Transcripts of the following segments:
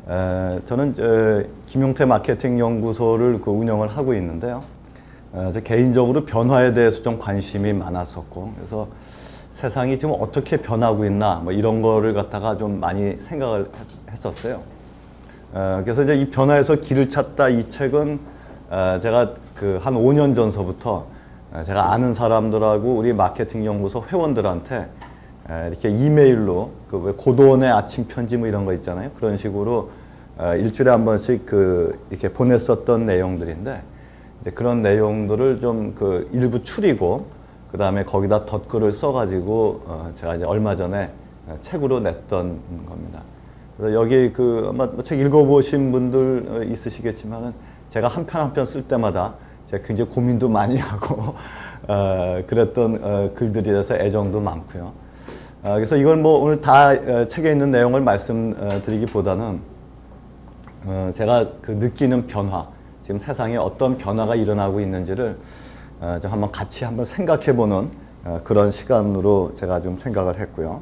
저는 김용태 마케팅 연구소를 운영을 하고 있는데요. 저 개인적으로 변화에 대해서 좀 관심이 많았었고, 그래서 세상이 지금 어떻게 변하고 있나 뭐 이런 거를 갖다가 좀 많이 생각을 했었어요. 그래서 이제 이 변화에서 길을 찾다 이 책은 제가 한 5년 전서부터 제가 아는 사람들하고 우리 마케팅 연구소 회원들한테 이렇게 이메일로 왜 고도원의 아침 편지 뭐 이런 거 있잖아요. 그런 식으로 일주일에 한 번씩 이렇게 보냈었던 내용들인데, 이제 그런 내용들을 좀 일부 추리고 그 다음에 거기다 덧글을 써가지고 제가 이제 얼마 전에 책으로 냈던 겁니다. 그래서 여기 아마 책 읽어보신 분들 있으시겠지만은 제가 한 편 한 편 쓸 때마다 제가 굉장히 고민도 많이 하고 그랬던 글들이라서 애정도 많고요. 그래서 이걸 뭐 오늘 다 책에 있는 내용을 말씀드리기보다는 제가 느끼는 변화, 지금 세상에 어떤 변화가 일어나고 있는지를 좀 한번 같이 한번 생각해보는 그런 시간으로 제가 좀 생각을 했고요.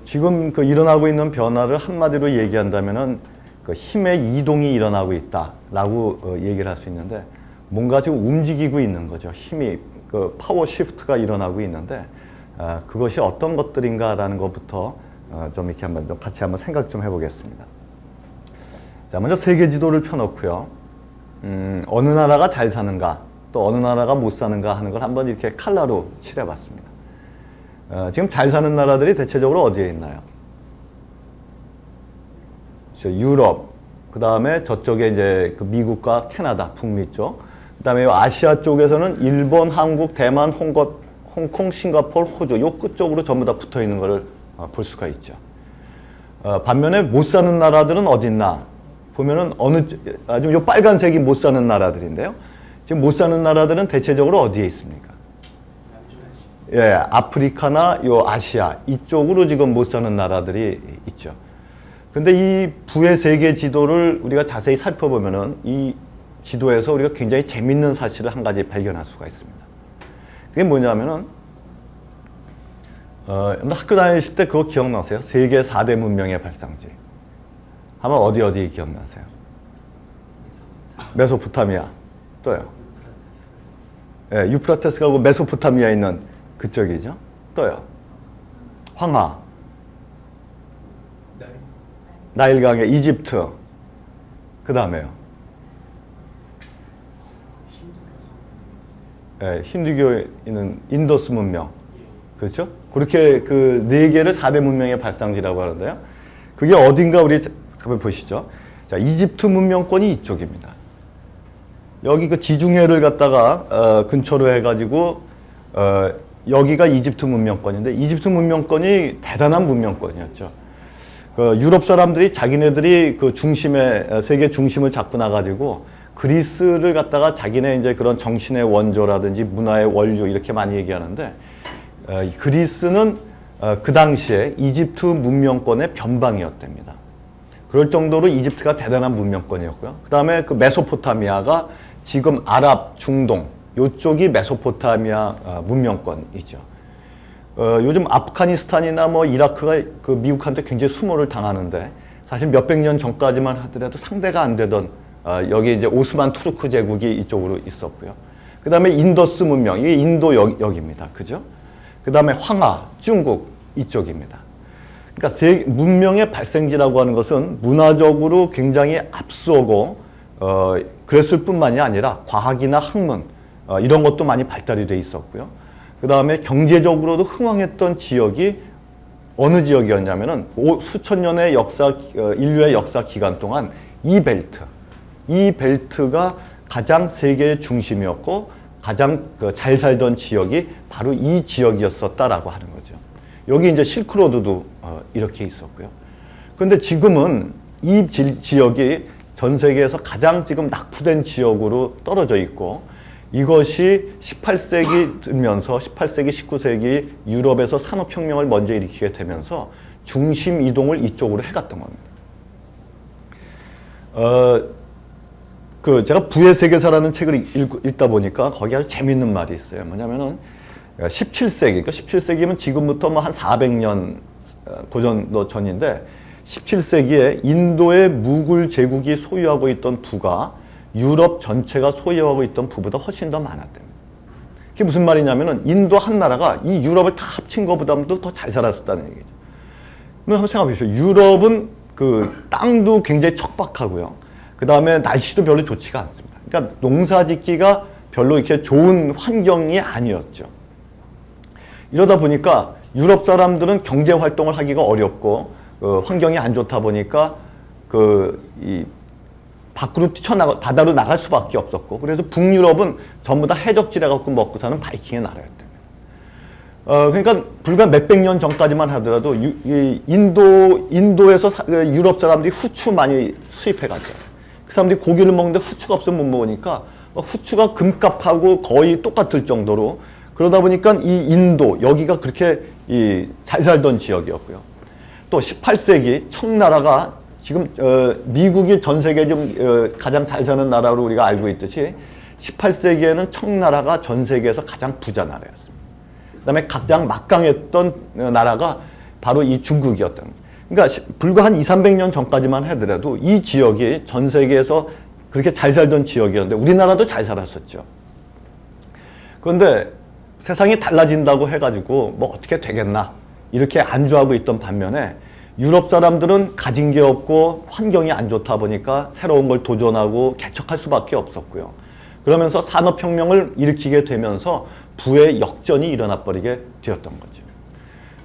지금 일어나고 있는 변화를 한마디로 얘기한다면은 힘의 이동이 일어나고 있다라고 얘기를 할 수 있는데, 뭔가 지금 움직이고 있는 거죠. 힘이 파워 시프트가 일어나고 있는데, 그것이 어떤 것들인가라는 것부터 좀 이렇게 좀 같이 한번 생각 좀 해보겠습니다. 자, 먼저 세계 지도를 펴놓고요. 어느 나라가 잘 사는가, 또 어느 나라가 못 사는가 하는 걸 한번 이렇게 컬러로 칠해봤습니다. 지금 잘 사는 나라들이 대체적으로 어디에 있나요? 유럽, 그 다음에 저쪽에 이제 미국과 캐나다, 북미 쪽, 그 다음에 아시아 쪽에서는 일본, 한국, 대만, 홍콩, 싱가포르, 호주, 요 끝쪽으로 전부 다 붙어 있는 것을 볼 수가 있죠. 반면에 못 사는 나라들은 어디 있나 보면은 아주 요 빨간색이 못 사는 나라들인데요. 지금 못 사는 나라들은 대체적으로 어디에 있습니까? 예, 아프리카나 요 아시아 이쪽으로 지금 못 사는 나라들이 있죠. 근데 이 부의 세계 지도를 우리가 자세히 살펴보면은 이 지도에서 우리가 굉장히 재밌는 사실을 한 가지 발견할 수가 있습니다. 그게 뭐냐면은 학교 다니실 때 그거 기억나세요? 세계 4대 문명의 발상지. 아마 어디 기억나세요? 메소포타미아. 또요? 예, 유프라테스가 메소포타미아에 있는 그쪽이죠. 또요? 황하. 나일강의 이집트. 그 다음에요? 예, 힌두교에 있는 인더스 문명. 그렇죠? 그렇게 네 개를 4대 문명의 발상지라고 하는데요. 그게 어딘가 우리 한번 보시죠. 자, 이집트 문명권이 이쪽입니다. 여기 지중해를 갖다가 근처로 해가지고 여기가 이집트 문명권인데, 이집트 문명권이 대단한 문명권이었죠. 유럽 사람들이 자기네들이 세계 중심을 잡고 나가지고 그리스를 갖다가 자기네 이제 그런 정신의 원조라든지 문화의 원료 이렇게 많이 얘기하는데, 그리스는 그 당시에 이집트 문명권의 변방이었답니다. 그럴 정도로 이집트가 대단한 문명권이었고요. 그 다음에 메소포타미아가 지금 아랍, 중동 요쪽이 메소포타미아 문명권이죠. 요즘 아프가니스탄이나 뭐 이라크가 미국한테 굉장히 수모를 당하는데, 사실 몇백 년 전까지만 하더라도 상대가 안 되던 여기 이제 오스만 투르크 제국이 이쪽으로 있었고요. 그 다음에 인더스 문명, 이게 인도 여기입니다. 그죠? 그 다음에 황하, 중국 이쪽입니다. 그러니까 문명의 발생지라고 하는 것은 문화적으로 굉장히 앞서고 그랬을 뿐만이 아니라 과학이나 학문 이런 것도 많이 발달이 돼 있었고요. 그 다음에 경제적으로도 흥황했던 지역이 어느 지역이었냐면은 수천 년의 인류의 역사 기간 동안 이 벨트가 가장 세계의 중심이었고 가장 잘 살던 지역이 바로 이 지역이었었다라고 하는 거죠. 여기 이제 실크로드도 이렇게 있었고요. 그런데 지금은 이 지역이 전 세계에서 가장 지금 낙후된 지역으로 떨어져 있고, 이것이 18세기 들면서 18세기, 19세기 유럽에서 산업혁명을 먼저 일으키게 되면서 중심 이동을 이쪽으로 해갔던 겁니다. 제가 부의 세계사라는 책을 읽다 보니까 거기 아주 재밌는 말이 있어요. 뭐냐면은 17세기, 그러니까 17세기면 지금부터 뭐 한 400년 고전도 전인데, 17세기에 인도의 무굴 제국이 소유하고 있던 부가 유럽 전체가 소유하고 있던 부보다 훨씬 더 많았답니다. 그게 무슨 말이냐면은 인도 한 나라가 이 유럽을 다 합친 것보다도 더 잘 살았었다는 얘기죠. 한번 생각해 보십시오. 유럽은 그 땅도 굉장히 척박하고요. 그 다음에 날씨도 별로 좋지가 않습니다. 그러니까 농사 짓기가 별로 이렇게 좋은 환경이 아니었죠. 이러다 보니까 유럽 사람들은 경제 활동을 하기가 어렵고 환경이 안 좋다 보니까 밖으로 뛰쳐나가 바다로 나갈 수밖에 없었고, 그래서 북유럽은 전부 다 해적질해 갖고 먹고 사는 바이킹의 나라였대요. 그러니까 불과 몇백 년 전까지만 하더라도 인도에서 유럽 사람들이 후추 많이 수입해 가죠. 그 사람들이 고기를 먹는데 후추가 없으면 못 먹으니까 후추가 금값하고 거의 똑같을 정도로, 그러다 보니까 이 인도 여기가 그렇게 잘 살던 지역이었고요. 또 18세기 청나라가 지금 미국이 전 세계 좀 가장 잘 사는 나라로 우리가 알고 있듯이 18세기에는 청나라가 전 세계에서 가장 부자 나라였습니다. 그 다음에 가장 막강했던 나라가 바로 이 중국이었던 거예요. 그러니까 불과 한 200~300년 전까지만 하더라도 이 지역이 전 세계에서 그렇게 잘 살던 지역이었는데 우리나라도 잘 살았었죠. 그런데 세상이 달라진다고 해가지고 뭐 어떻게 되겠나 이렇게 안주하고 있던 반면에 유럽 사람들은 가진 게 없고 환경이 안 좋다 보니까 새로운 걸 도전하고 개척할 수밖에 없었고요. 그러면서 산업혁명을 일으키게 되면서 부의 역전이 일어나 버리게 되었던 거죠.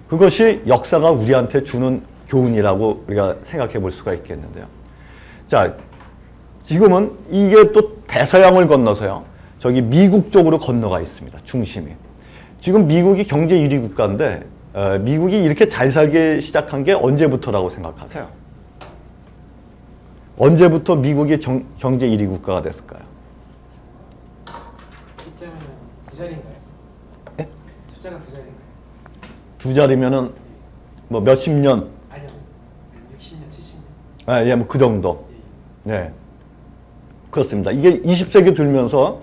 그것이 역사가 우리한테 주는 교훈이라고 우리가 생각해 볼 수가 있겠는데요. 자, 지금은 이게 또 대서양을 건너서요. 저기 미국 쪽으로 건너가 있습니다. 중심이. 지금 미국이 경제 1위 국가인데 미국이 이렇게 잘 살기 시작한 게 언제부터라고 생각하세요? 언제부터 미국이 경제 1위 국가가 됐을까요? 숫자는 두 자리인가요? 네? 숫자가 두 자리인가요? 두 자리면은 뭐 몇십 년? 아니요. 60년, 70년. 아, 예, 뭐 그 정도. 네. 그렇습니다. 이게 20세기 들면서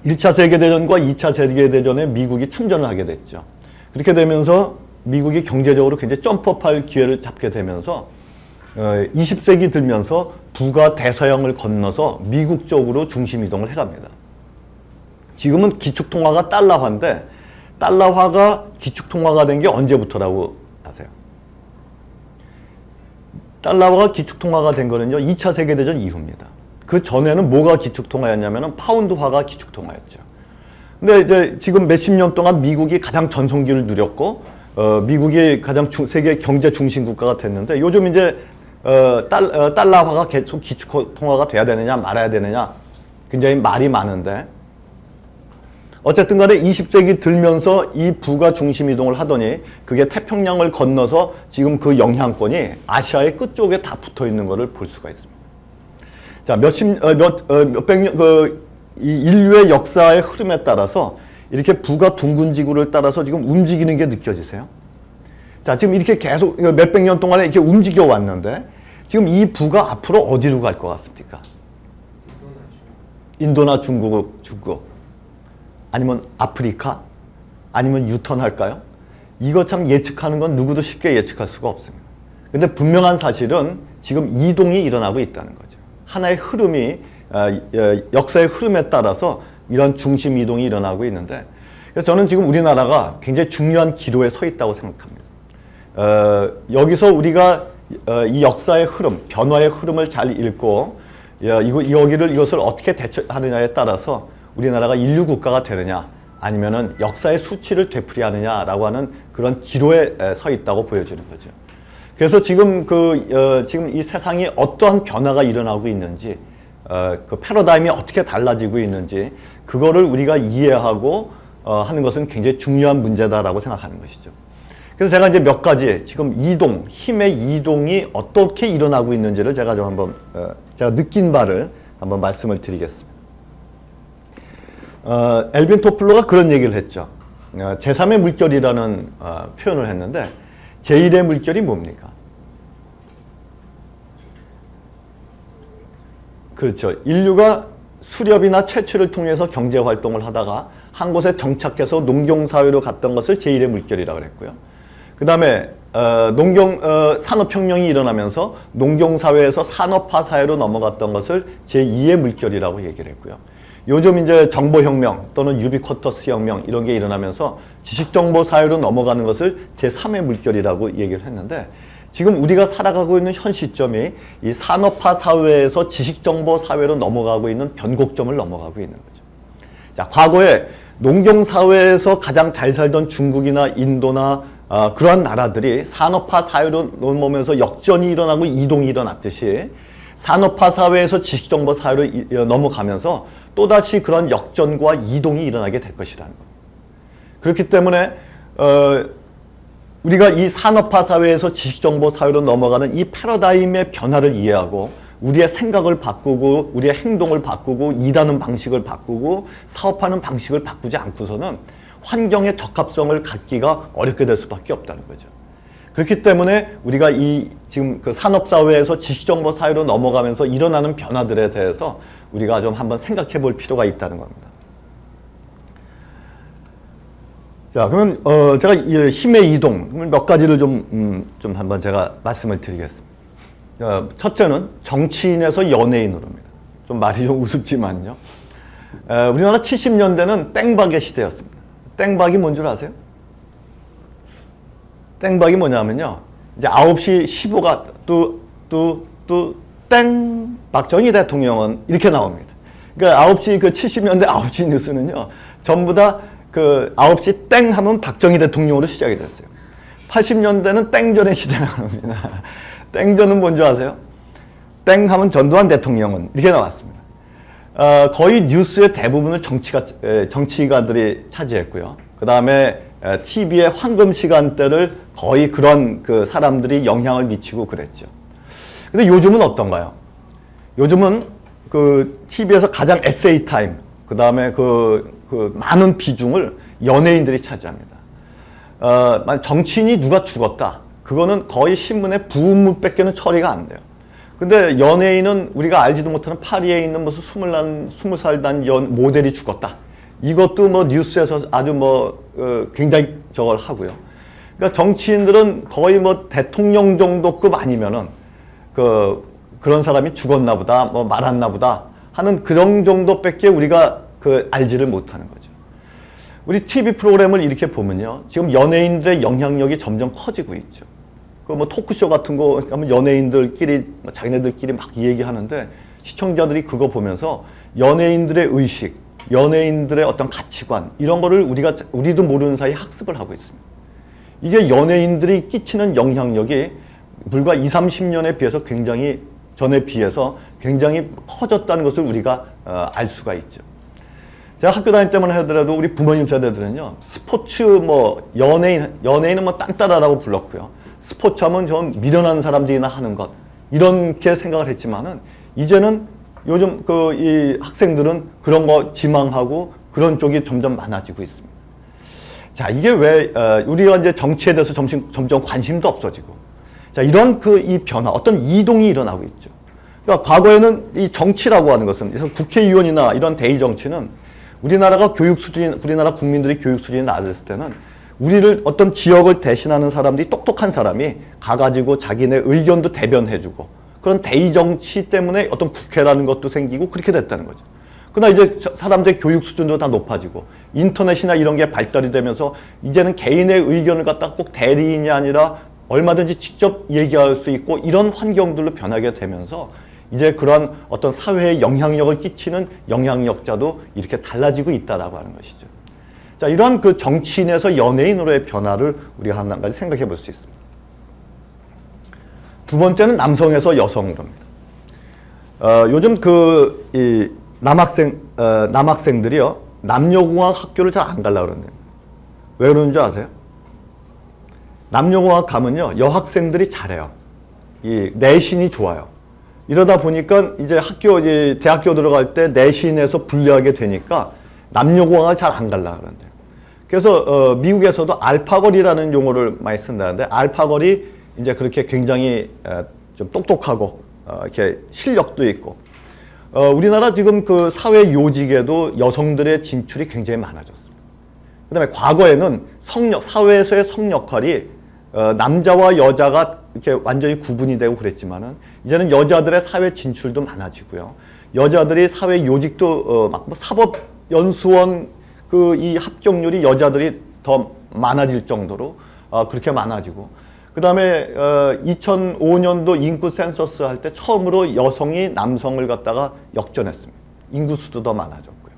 1차 세계대전과 2차 세계대전에 미국이 참전을 하게 됐죠. 그렇게 되면서 미국이 경제적으로 굉장히 점프업할 기회를 잡게 되면서 20세기 들면서 부가 대서양을 건너서 미국 쪽으로 중심 이동을 해갑니다. 지금은 기축통화가 달러화인데 달러화가 기축통화가 된 게 언제부터라고 아세요? 달러화가 기축통화가 된 거는요 2차 세계대전 이후입니다. 그 전에는 뭐가 기축통화였냐면은 파운드화가 기축통화였죠. 근데 이제 지금 몇십 년 동안 미국이 가장 전성기를 누렸고, 미국이 가장 세계 경제 중심 국가가 됐는데 요즘 이제 달러화가 계속 기축통화가 돼야 되느냐 말아야 되느냐 굉장히 말이 많은데, 어쨌든 간에 20세기 들면서 이 부가 중심 이동을 하더니 그게 태평양을 건너서 지금 그 영향권이 아시아의 끝쪽에 다 붙어 있는 것을 볼 수가 있습니다. 자, 몇백 년, 이 인류의 역사의 흐름에 따라서 이렇게 부가 둥근 지구를 따라서 지금 움직이는 게 느껴지세요? 자, 지금 이렇게 계속 몇백 년 동안에 이렇게 움직여 왔는데 지금 이 부가 앞으로 어디로 갈 것 같습니까? 인도나 중국. 아니면 아프리카? 아니면 유턴할까요? 이거 참 예측하는 건 누구도 쉽게 예측할 수가 없습니다. 근데 분명한 사실은 지금 이동이 일어나고 있다는 거죠. 하나의 흐름이 역사의 흐름에 따라서 이런 중심 이동이 일어나고 있는데, 그래서 저는 지금 우리나라가 굉장히 중요한 기로에 서 있다고 생각합니다. 여기서 우리가 이 역사의 흐름, 변화의 흐름을 잘 읽고 이것을 어떻게 대처하느냐에 따라서 우리나라가 인류 국가가 되느냐 아니면은 역사의 수치를 되풀이하느냐라고 하는 그런 기로에 서 있다고 보여주는 거죠. 그래서 지금 지금 이 세상이 어떠한 변화가 일어나고 있는지, 그 패러다임이 어떻게 달라지고 있는지 그거를 우리가 이해하고 하는 것은 굉장히 중요한 문제다라고 생각하는 것이죠. 그래서 제가 이제 몇 가지 지금 힘의 이동이 어떻게 일어나고 있는지를 제가 좀 한번 제가 느낀 바를 한번 말씀을 드리겠습니다. 엘빈 토플러가 그런 얘기를 했죠. 제3의 물결이라는 표현을 했는데 제1의 물결이 뭡니까? 그렇죠. 인류가 수렵이나 채취를 통해서 경제 활동을 하다가 한 곳에 정착해서 농경사회로 갔던 것을 제1의 물결이라고 했고요. 그 다음에 산업혁명이 일어나면서 농경사회에서 산업화 사회로 넘어갔던 것을 제2의 물결이라고 얘기를 했고요. 요즘 이제 정보혁명 또는 유비쿼터스 혁명 이런 게 일어나면서 지식정보 사회로 넘어가는 것을 제3의 물결이라고 얘기를 했는데, 지금 우리가 살아가고 있는 현 시점이 이 산업화 사회에서 지식정보 사회로 넘어가고 있는 변곡점을 넘어가고 있는 거죠. 자, 과거에 농경사회에서 가장 잘 살던 중국이나 인도나 그러한 나라들이 산업화 사회로 넘어오면서 역전이 일어나고 이동이 일어났듯이 산업화 사회에서 지식정보 사회로 넘어가면서 또다시 그런 역전과 이동이 일어나게 될 것이라는 겁니다. 그렇기 때문에 우리가 이 산업화 사회에서 지식정보 사회로 넘어가는 이 패러다임의 변화를 이해하고 우리의 생각을 바꾸고 우리의 행동을 바꾸고 일하는 방식을 바꾸고 사업하는 방식을 바꾸지 않고서는 환경의 적합성을 갖기가 어렵게 될 수밖에 없다는 거죠. 그렇기 때문에 우리가 이 지금 그 산업사회에서 지식정보 사회로 넘어가면서 일어나는 변화들에 대해서 우리가 좀 한번 생각해 볼 필요가 있다는 겁니다. 자, 그러면 제가 이 힘의 이동 몇 가지를 좀 한번 제가 말씀을 드리겠습니다. 첫째는 정치인에서 연예인으로입니다. 좀 말이 좀 우습지만요. 우리나라 70년대는 땡박의 시대였습니다. 땡박이 뭔 줄 아세요? 땡박이 뭐냐면요. 이제 9시 15가 땡 박정희 대통령은 이렇게 나옵니다. 그러니까 9시 그 70년대 9시 뉴스는요. 전부 다 그 9시 땡 하면 박정희 대통령으로 시작이 됐어요. 80년대는 땡전의 시대라고 합니다. 땡전은 뭔지 아세요? 땡 하면 전두환 대통령은 이렇게 나왔습니다. 거의 뉴스의 대부분을 정치가들이 차지했고요. 그 다음에 TV의 황금 시간대를 거의 그런 그 사람들이 영향을 미치고 그랬죠. 근데 요즘은 어떤가요? 요즘은 그 TV에서 가장 에세이 타임, 그 다음에 그 많은 비중을 연예인들이 차지합니다. 정치인이 누가 죽었다. 그거는 거의 신문에 부음물밖에는 처리가 안 돼요. 근데 연예인은 우리가 알지도 못하는 파리에 있는 무슨 20살 단 모델이 죽었다. 이것도 뭐 뉴스에서 아주 굉장히 저걸 하고요. 그러니까 정치인들은 거의 뭐 대통령 정도급 아니면은 그런 사람이 죽었나 보다, 뭐 말았나 보다 하는 그런 정도밖에 우리가 알지를 못하는 거죠. 우리 TV 프로그램을 이렇게 보면요. 지금 연예인들의 영향력이 점점 커지고 있죠. 그 뭐 토크쇼 같은 거 하면 연예인들끼리 자기네들끼리 막 얘기하는데 시청자들이 그거 보면서 연예인들의 의식, 연예인들의 어떤 가치관 이런 거를 우리도 모르는 사이에 학습을 하고 있습니다. 이게 연예인들이 끼치는 영향력이 불과 20-30년에 비해서 전에 비해서 굉장히 커졌다는 것을 우리가 알 수가 있죠. 제가 학교 다닐 때만 하더라도 우리 부모님 세대들은요, 스포츠 연예인은 뭐 딴따라라고 불렀고요. 스포츠 하면 좀 미련한 사람들이나 하는 것, 이렇게 생각을 했지만은, 이제는 요즘 이 학생들은 그런 거 지망하고 그런 쪽이 점점 많아지고 있습니다. 자, 이게 왜, 우리가 이제 정치에 대해서 점점 관심도 없어지고, 자, 이런 이 변화, 어떤 이동이 일어나고 있죠. 그러니까 과거에는 이 정치라고 하는 것은, 그래서 국회의원이나 이런 대의 정치는 우리나라 국민들이 교육 수준이 낮았을 때는 우리를 어떤 지역을 대신하는 사람들이 똑똑한 사람이 가가지고 자기네 의견도 대변해주고 그런 대의 정치 때문에 어떤 국회라는 것도 생기고 그렇게 됐다는 거죠. 그러나 이제 사람들의 교육 수준도 다 높아지고 인터넷이나 이런 게 발달이 되면서 이제는 개인의 의견을 갖다 꼭 대리인이 아니라 얼마든지 직접 얘기할 수 있고 이런 환경들로 변하게 되면서 이제 그런 어떤 사회에 영향력을 끼치는 영향력자도 이렇게 달라지고 있다라고 하는 것이죠. 자, 이러한 정치인에서 연예인으로의 변화를 우리가 한 가지 생각해 볼 수 있습니다. 두 번째는 남성에서 여성으로입니다. 요즘 이 남학생들이요, 남녀공학 학교를 잘 안 가려고 그러는데, 왜 그러는 줄 아세요? 남녀공학 가면요, 여학생들이 잘해요. 이 내신이 좋아요. 이러다 보니까 이제 대학교 들어갈 때 내신에서 분류하게 되니까 남녀공학을 잘 안 가려고 그러는데요. 그래서 미국에서도 알파걸이라는 용어를 많이 쓴다는데, 알파걸이 이제 그렇게 굉장히 좀 똑똑하고 이렇게 실력도 있고, 우리나라 지금 사회 요직에도 여성들의 진출이 굉장히 많아졌습니다. 그 다음에 과거에는 사회에서의 성 역할이 남자와 여자가 이렇게 완전히 구분이 되고 그랬지만은 이제는 여자들의 사회 진출도 많아지고요. 여자들이 사회 요직도 막 사법연수원 그 이 합격률이 여자들이 더 많아질 정도로 그렇게 많아지고, 그 다음에 2005년도 인구 센서스 할 때 처음으로 여성이 남성을 갖다가 역전했습니다. 인구수도 더 많아졌고요.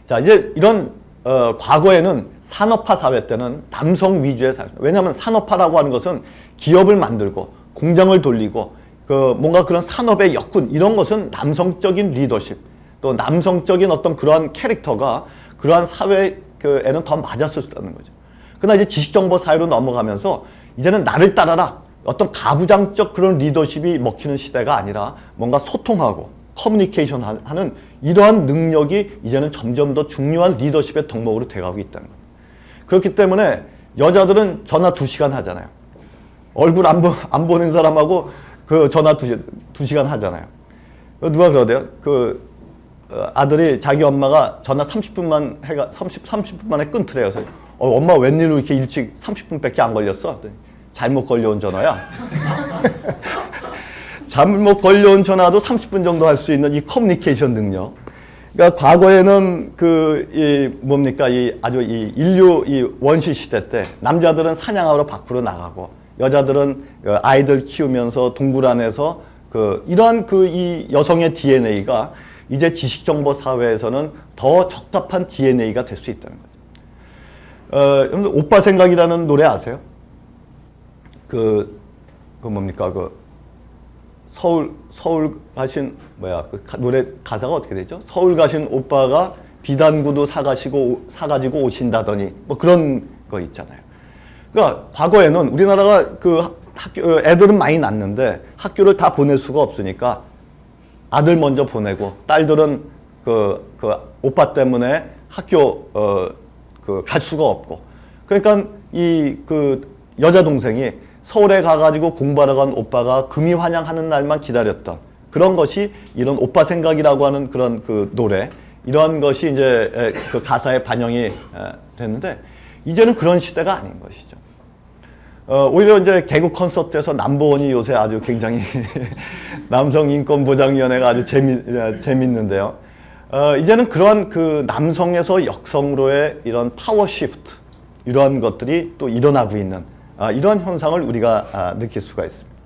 자, 이제 이런 과거에는 산업화 사회 때는 남성 위주의 사회. 왜냐하면 산업화라고 하는 것은 기업을 만들고 공장을 돌리고 그 뭔가 그런 산업의 역군 이런 것은 남성적인 리더십 또 남성적인 어떤 그러한 캐릭터가 그러한 사회에는 더 맞았을 수 있다는 거죠. 그러나 이제 지식정보 사회로 넘어가면서 이제는 나를 따라라 어떤 가부장적 그런 리더십이 먹히는 시대가 아니라 뭔가 소통하고 커뮤니케이션 하는 이러한 능력이 이제는 점점 더 중요한 리더십의 덕목으로 돼가고 있다는 겁니다. 그렇기 때문에 여자들은 전화 2시간 하잖아요. 얼굴 안 보는 사람하고 그 전화 2시간 하잖아요. 누가 그러대요? 아들이 자기 엄마가 전화 30분만 해가 30분 만에 끊더래요. 그래서 엄마 웬일로 이렇게 일찍 30분밖에 안 걸렸어? 잘못 걸려온 전화야. 잘못 걸려온 전화도 30분 정도 할 수 있는 이 커뮤니케이션 능력. 그러니까 과거에는 아주 이 인류 이 원시 시대 때 남자들은 사냥하러 밖으로 나가고 여자들은 아이들 키우면서 동굴 안에서 이러한 이 여성의 DNA가 이제 지식정보 사회에서는 더 적합한 DNA가 될 수 있다는 거죠. 여러분들 오빠 생각이라는 노래 아세요? 뭡니까? 서울 가신 노래 가사가 어떻게 되죠? 서울 가신 오빠가 비단구도 사가지고 오신다더니 뭐 그런 거 있잖아요. 그러니까 과거에는 우리나라가 애들은 많이 낳는데 학교를 다 보낼 수가 없으니까 아들 먼저 보내고 딸들은 오빠 때문에 학교 갈 수가 없고, 그러니까 여자 동생이 서울에 가가지고 공부하러 간 오빠가 금이 환영하는 날만 기다렸던 그런 것이 이런 오빠 생각이라고 하는 그런 노래, 이러한 것이 이제 그 가사에 반영이 됐는데 이제는 그런 시대가 아닌 것이죠. 오히려 이제 개그 콘서트에서 넘버원이 요새 아주 굉장히 남성인권보장위원회가 아주 재밌는데요. 이제는 그러한 남성에서 여성으로의 이런 파워 시프트 이러한 것들이 또 일어나고 있는 이러한 현상을 우리가 느낄 수가 있습니다.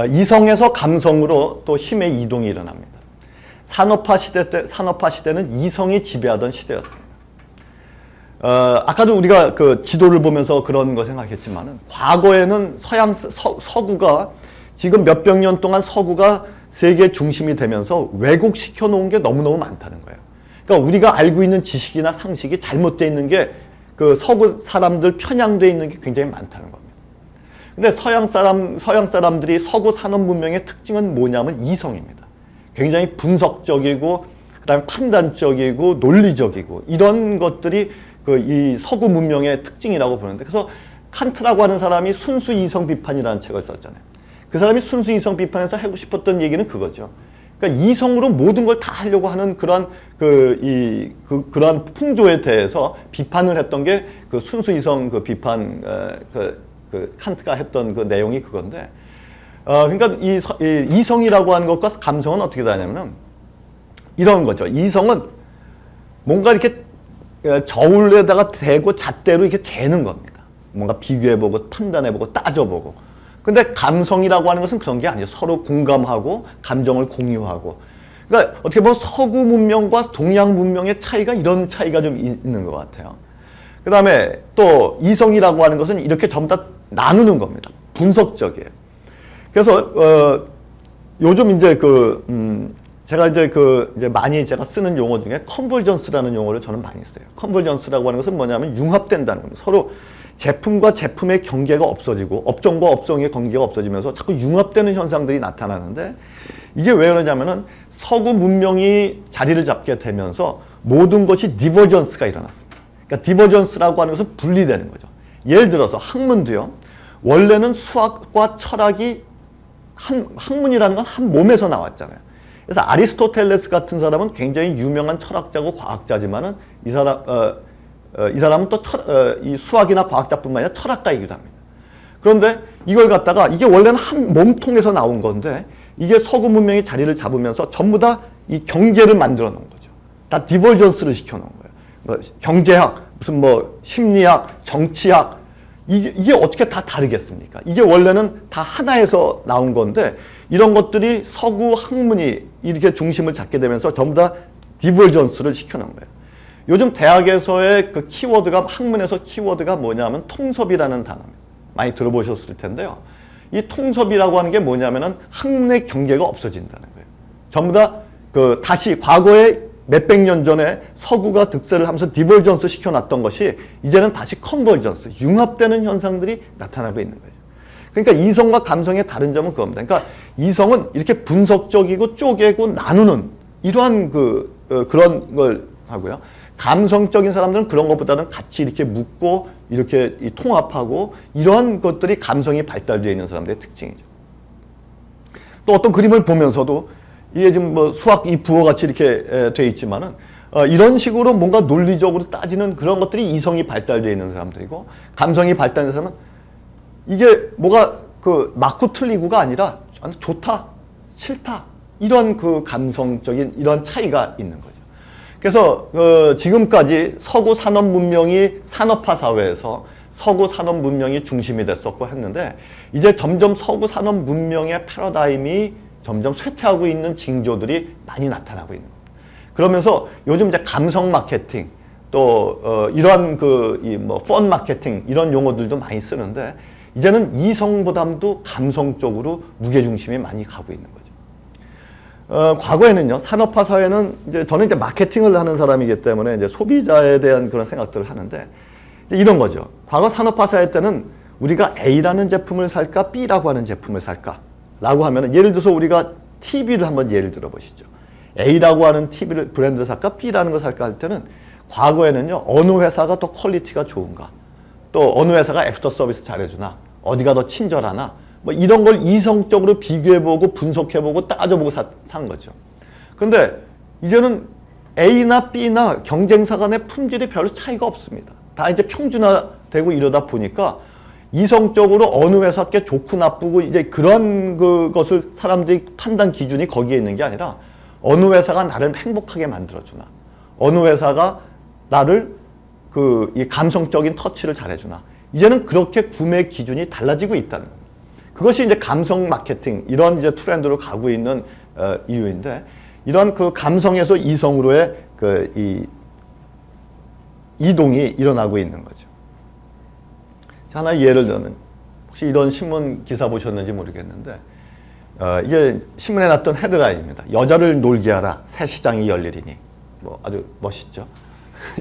이성에서 감성으로 또 힘의 이동이 일어납니다. 산업화 시대는 이성이 지배하던 시대였습니다. 아까도 우리가 지도를 보면서 그런 거 생각했지만은 과거에는 서구가 지금 몇백 년 동안 서구가 세계 중심이 되면서 왜곡시켜 놓은 게 너무너무 많다는 거예요. 그러니까 우리가 알고 있는 지식이나 상식이 잘못되어 있는 게 서구 사람들 편향되어 있는 게 굉장히 많다는 겁니다. 근데 서양 사람들이 서구 산업 문명의 특징은 뭐냐면 이성입니다. 굉장히 분석적이고 그다음에 판단적이고 논리적이고 이런 것들이 이 서구 문명의 특징이라고 보는데, 그래서 칸트라고 하는 사람이 순수 이성 비판이라는 책을 썼잖아요. 그 사람이 순수 이성 비판에서 하고 싶었던 얘기는 그거죠. 그러니까 이성으로 모든 걸 다 하려고 하는 그러한 그러한 풍조에 대해서 비판을 했던 게 순수 이성 비판 칸트가 했던 내용이 그건데, 그러니까 이성이라고 하는 것과 감성은 어떻게 다냐면은 이런 거죠. 이성은 뭔가 이렇게 저울에다가 대고 잣대로 이렇게 재는 겁니다. 뭔가 비교해보고 판단해보고 따져보고. 근데 감성이라고 하는 것은 그런 게 아니에요. 서로 공감하고 감정을 공유하고. 그러니까 어떻게 보면 서구 문명과 동양 문명의 차이가 이런 차이가 좀 있는 것 같아요. 그 다음에 또 이성이라고 하는 것은 이렇게 전부 다 나누는 겁니다. 분석적이에요. 그래서 요즘 이제 제가 이제 많이 제가 쓰는 용어 중에 컨버전스라는 용어를 저는 많이 써요. 컨버전스라고 하는 것은 뭐냐면 융합된다는 겁니다. 서로 제품과 제품의 경계가 없어지고 업종과 업종의 경계가 없어지면서 자꾸 융합되는 현상들이 나타나는데, 이게 왜 그러냐면은 서구 문명이 자리를 잡게 되면서 모든 것이 디버전스가 일어났습니다. 그러니까 디버전스라고 하는 것은 분리되는 거죠. 예를 들어서 학문도요. 원래는 수학과 철학이 학문이라는 건 한 몸에서 나왔잖아요. 그래서 아리스토텔레스 같은 사람은 굉장히 유명한 철학자고 과학자지만은 이 사람 이 사람은 또 이 수학이나 과학자뿐만 아니라 철학가이기도 합니다. 그런데 이걸 갖다가 이게 원래는 한 몸통에서 나온 건데 이게 서구 문명이 자리를 잡으면서 전부 다 이 경계를 만들어 놓은 거죠. 다 디버전스를 시켜 놓은 거예요. 뭐 경제학, 무슨 뭐 심리학, 정치학 이게 어떻게 다 다르겠습니까? 이게 원래는 다 하나에서 나온 건데 이런 것들이 서구 학문이 이렇게 중심을 잡게 되면서 전부 다 디버전스를 시켜 놓은 거예요. 요즘 대학에서의 그 키워드가 학문에서 키워드가 뭐냐면 통섭이라는 단어입니다. 많이 들어보셨을 텐데요. 이 통섭이라고 하는 게 뭐냐면은 학문의 경계가 없어진다는 거예요. 전부 다 그 다시 과거에 몇백 년 전에 서구가 득세를 하면서 디버전스 시켜놨던 것이 이제는 다시 컨버전스, 융합되는 현상들이 나타나고 있는 거예요. 그러니까 이성과 감성의 다른 점은 그겁니다. 그러니까 이성은 이렇게 분석적이고 쪼개고 나누는 이러한 그런 걸 하고요. 감성적인 사람들은 그런 것보다는 같이 이렇게 묶고 이렇게 통합하고 이러한 것들이 감성이 발달되어 있는 사람들의 특징이죠. 또 어떤 그림을 보면서도 이게 지금 뭐 수학 이 부호같이 이렇게 돼 있지만은 이런 식으로 뭔가 논리적으로 따지는 그런 것들이 이성이 발달되어 있는 사람들이고 감성이 발달된 사람은 이게 뭐가 그 맞고 틀리고가 아니라 좋다, 싫다 이런 그 감성적인 이런 차이가 있는 거죠. 그래서 지금까지 서구 산업 문명이 산업화 사회에서 서구 산업 문명이 중심이 됐었고 했는데 이제 점점 서구 산업 문명의 패러다임이 점점 쇠퇴하고 있는 징조들이 많이 나타나고 있는 겁니다. 그러면서 요즘 이제 감성 마케팅 또 이러한 뭐 펀 마케팅 이런 용어들도 많이 쓰는데 이제는 이성보다도 감성 쪽으로 무게 중심이 많이 가고 있는 거죠. 과거에는요 산업화 사회는 이제 저는 이제 마케팅을 하는 사람이기 때문에 이제 소비자에 대한 그런 생각들을 하는데 이제 이런 거죠. 과거 산업화 사회 때는 우리가 A라는 제품을 살까 B라고 하는 제품을 살까? 라고 하면 예를 들어서 우리가 TV를 한번 예를 들어 보시죠. A라고 하는 TV를 브랜드를 살까 B라는 걸 살까 할 때는 과거에는요 어느 회사가 더 퀄리티가 좋은가 또 어느 회사가 애프터 서비스 잘해주나 어디가 더 친절하나 뭐 이런 걸 이성적으로 비교해보고 분석해보고 따져보고 산 거죠. 근데 이제는 A나 B나 경쟁사 간의 품질이 별로 차이가 없습니다. 다 이제 평준화되고 이러다 보니까 이성적으로 어느 회사께 좋고 나쁘고 이제 그런 것을 사람들이 판단 기준이 거기에 있는 게 아니라 어느 회사가 나를 행복하게 만들어주나 어느 회사가 나를 이 감성적인 터치를 잘해주나 이제는 그렇게 구매 기준이 달라지고 있다는 겁니다. 그것이 이제 감성 마케팅 이런 이제 트렌드로 가고 있는 이유인데 이런 그 감성에서 이성으로의 이 이동이 일어나고 있는 거죠. 하나 예를 들면 혹시 이런 신문 기사 보셨는지 모르겠는데 이게 신문에 났던 헤드라인입니다. 여자를 놀게 하라. 새 시장이 열리리니. 뭐 아주 멋있죠.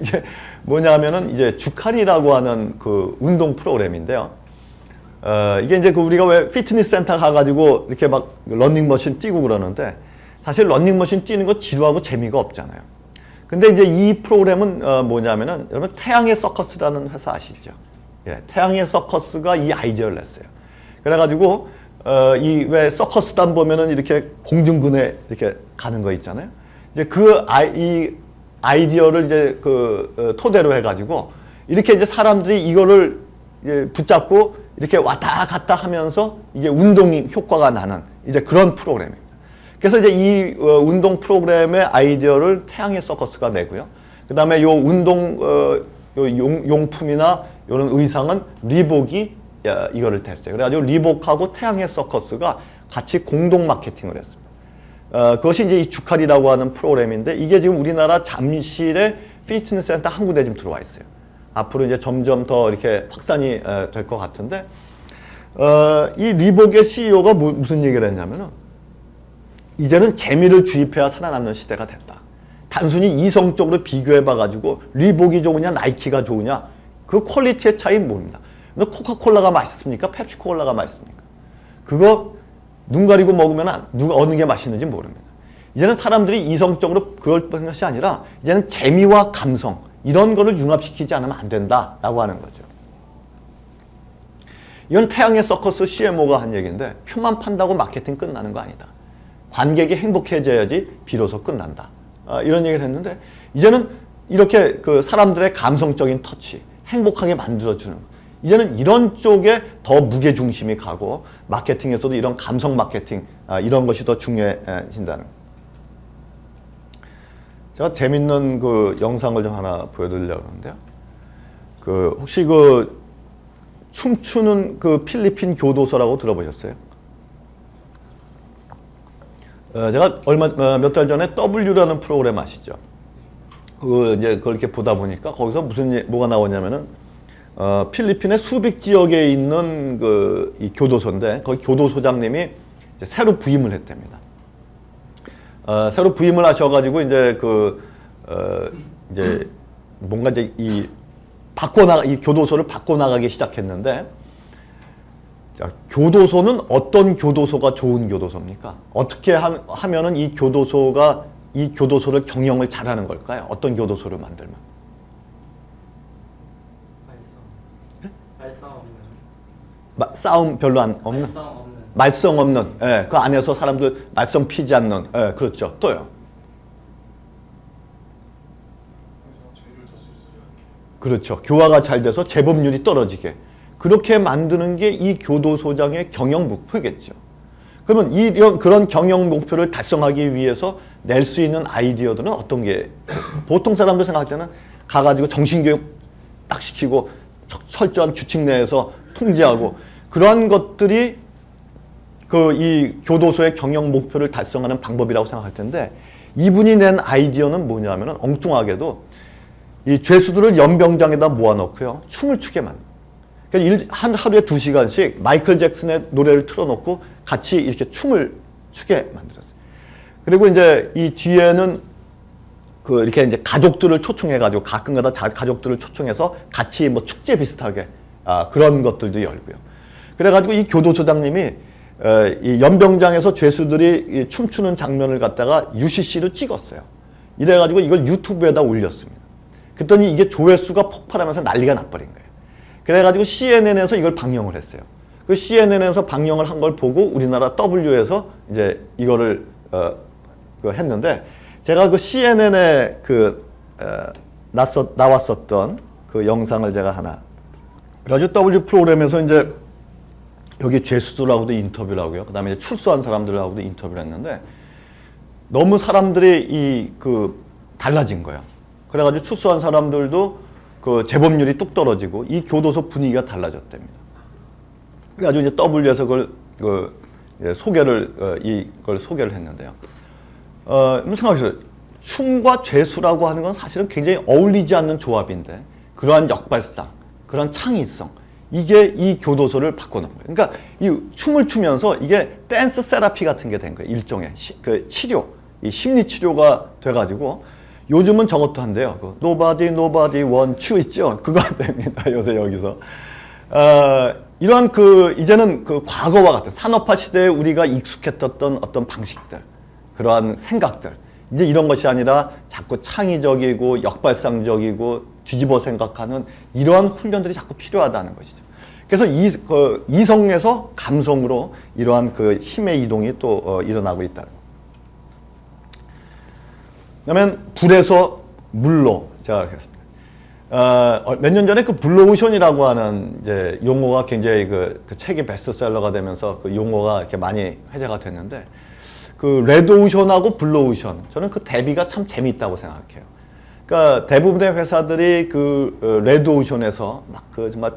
이게 뭐냐면은 이제 주카리라고 하는 그 운동 프로그램인데요. 이게 이제 우리가 왜 피트니스 센터 가가지고 이렇게 막 러닝머신 뛰고 그러는데 사실 러닝머신 뛰는 거 지루하고 재미가 없잖아요. 근데 이제 이 프로그램은 뭐냐면은 여러분 태양의 서커스라는 회사 아시죠? 예, 태양의 서커스가 이 아이디어를 냈어요. 그래가지고 이 왜 서커스단 보면은 이렇게 공중근에 이렇게 가는 거 있잖아요. 이제 이 아이디어를 이제 토대로 해가지고 이렇게 이제 사람들이 이거를 붙잡고 이렇게 왔다 갔다 하면서 이게 운동 효과가 나는 이제 그런 프로그램입니다. 그래서 이제 이 운동 프로그램의 아이디어를 태양의 서커스가 내고요. 그 다음에 요 운동 용품이나 이런 의상은 리복이 이거를 tested. 그래가지고 리복하고 태양의 서커스가 같이 공동 마케팅을 했습니다. 그것이 이제 이 주칼이라고 하는 프로그램인데 이게 지금 우리나라 잠실의 피트니스 센터 한 군데 지금 들어와 있어요. 앞으로 이제 점점 더 이렇게 확산이 될 것 같은데 이 리복의 CEO가 무슨 얘기를 했냐면은 이제는 재미를 주입해야 살아남는 시대가 됐다. 단순히 이성적으로 비교해봐가지고 리복이 좋으냐 나이키가 좋으냐 그 퀄리티의 차이는 모릅니다. 코카콜라가 맛있습니까? 펩시콜라가 맛있습니까? 그거 눈 가리고 먹으면 누가 어느 게 맛있는지 모릅니다. 이제는 사람들이 이성적으로 그럴 것이 아니라 이제는 재미와 감성 이런 거를 융합시키지 않으면 안 된다라고 하는 거죠. 이건 태양의 서커스 CMO가 한 얘기인데 표만 판다고 마케팅 끝나는 거 아니다. 관객이 행복해져야지 비로소 끝난다. 이런 얘기를 했는데 이제는 이렇게 그 사람들의 감성적인 터치, 행복하게 만들어주는, 이제는 이런 쪽에 더 무게중심이 가고 마케팅에서도 이런 감성 마케팅, 이런 것이 더 중요해진다는. 제가 재밌는 그 영상을 좀 하나 보여드리려고 하는데요. 그 혹시 그 춤추는 그 필리핀 교도소라고 들어보셨어요? 제가 몇 달 전에 W라는 프로그램 아시죠? 이제 그걸 이렇게 보다 보니까 거기서 뭐가 나오냐면은 필리핀의 수빅 지역에 있는 이 교도소인데 거기 교도소장님이 이제 새로 부임을 했답니다. 새로 부임을 하셔가지고 이제 이제 뭔가 이제 이 교도소를 바꿔나가기 시작했는데, 자, 교도소는 어떤 교도소가 좋은 교도소입니까? 어떻게 하면은 이 교도소를 경영을 잘하는 걸까요? 어떤 교도소를 만들면? 말썽 없는. 싸움 별로 없는? 말썽 없는. 말썽 없는. 예, 그 안에서 사람들 말썽 피지 않는. 예, 그렇죠. 또요. 그렇죠. 교화가 잘 돼서 재범률이 떨어지게. 그렇게 만드는 게 이 교도소장의 경영 목표겠죠. 그러면 그런 경영 목표를 달성하기 위해서 낼 수 있는 아이디어들은 어떤 게, 보통 사람들 생각할 때는 가가지고 정신교육 딱 시키고 철저한 규칙 내에서 통제하고, 그러한 것들이 이 교도소의 경영 목표를 달성하는 방법이라고 생각할 텐데, 이분이 낸 아이디어는 뭐냐면은 엉뚱하게도 이 죄수들을 연병장에다 모아놓고요, 춤을 추게 만듭니다. 그러니까 하루에 2시간씩 마이클 잭슨의 노래를 틀어놓고 같이 이렇게 춤을 추게 만들었어요. 그리고 이제 이 뒤에는 이렇게 이제 가족들을 초청해가지고 가끔가다 가족들을 초청해서 같이 뭐 축제 비슷하게 그런 것들도 열고요. 그래가지고 이 교도소장님이 이 연병장에서 죄수들이 이 춤추는 장면을 갖다가 UCC로 찍었어요. 이래가지고 이걸 유튜브에다 올렸습니다. 그랬더니 이게 조회수가 폭발하면서 난리가 나버린 거예요. 그래가지고 CNN에서 이걸 방영을 했어요. 그 CNN에서 방영을 한 걸 보고 우리나라 W에서 이제 이거를 했는데, 제가 그 CNN에 나왔었던 그 영상을 제가 하나, 그래가지고 W 프로그램에서 이제 여기 죄수들하고도 인터뷰를 하고요. 그 다음에 이제 출소한 사람들하고도 인터뷰를 했는데, 너무 사람들이 달라진 거예요. 그래가지고 출소한 사람들도 그 재범률이 뚝 떨어지고 이 교도소 분위기가 달라졌답니다. 그래가지고 이제 W에서 이걸 소개를 했는데요. 생각해보세요. 춤과 죄수라고 하는 건 사실은 굉장히 어울리지 않는 조합인데, 그러한 역발상, 그런 창의성, 이게 이 교도소를 바꿔놓은 거예요. 그러니까 이 춤을 추면서 이게 댄스 세라피 같은 게 된 거예요. 일종의 치료, 이 심리 치료가 돼가지고, 요즘은 저것도 한대요. Nobody want you 있죠? 그거 한답니다. 요새 여기서. 이러한 이제는 과거와 같은 산업화 시대에 우리가 익숙했던 어떤 방식들, 그러한 생각들, 이제 이런 것이 아니라 자꾸 창의적이고 역발상적이고 뒤집어 생각하는 이러한 훈련들이 자꾸 필요하다는 것이죠. 그래서 이성에서 감성으로 이러한 힘의 이동이 또 일어나고 있다는 것. 그다음에 불에서 물로 제가 하겠습니다. 몇 년 전에 블루오션이라고 하는 이제 용어가 굉장히 그 책이 베스트셀러가 되면서 그 용어가 이렇게 많이 회자가 됐는데, 레드오션하고 블루오션, 저는 대비가 참 재미있다고 생각해요. 그러니까 대부분의 회사들이 레드오션에서 막 정말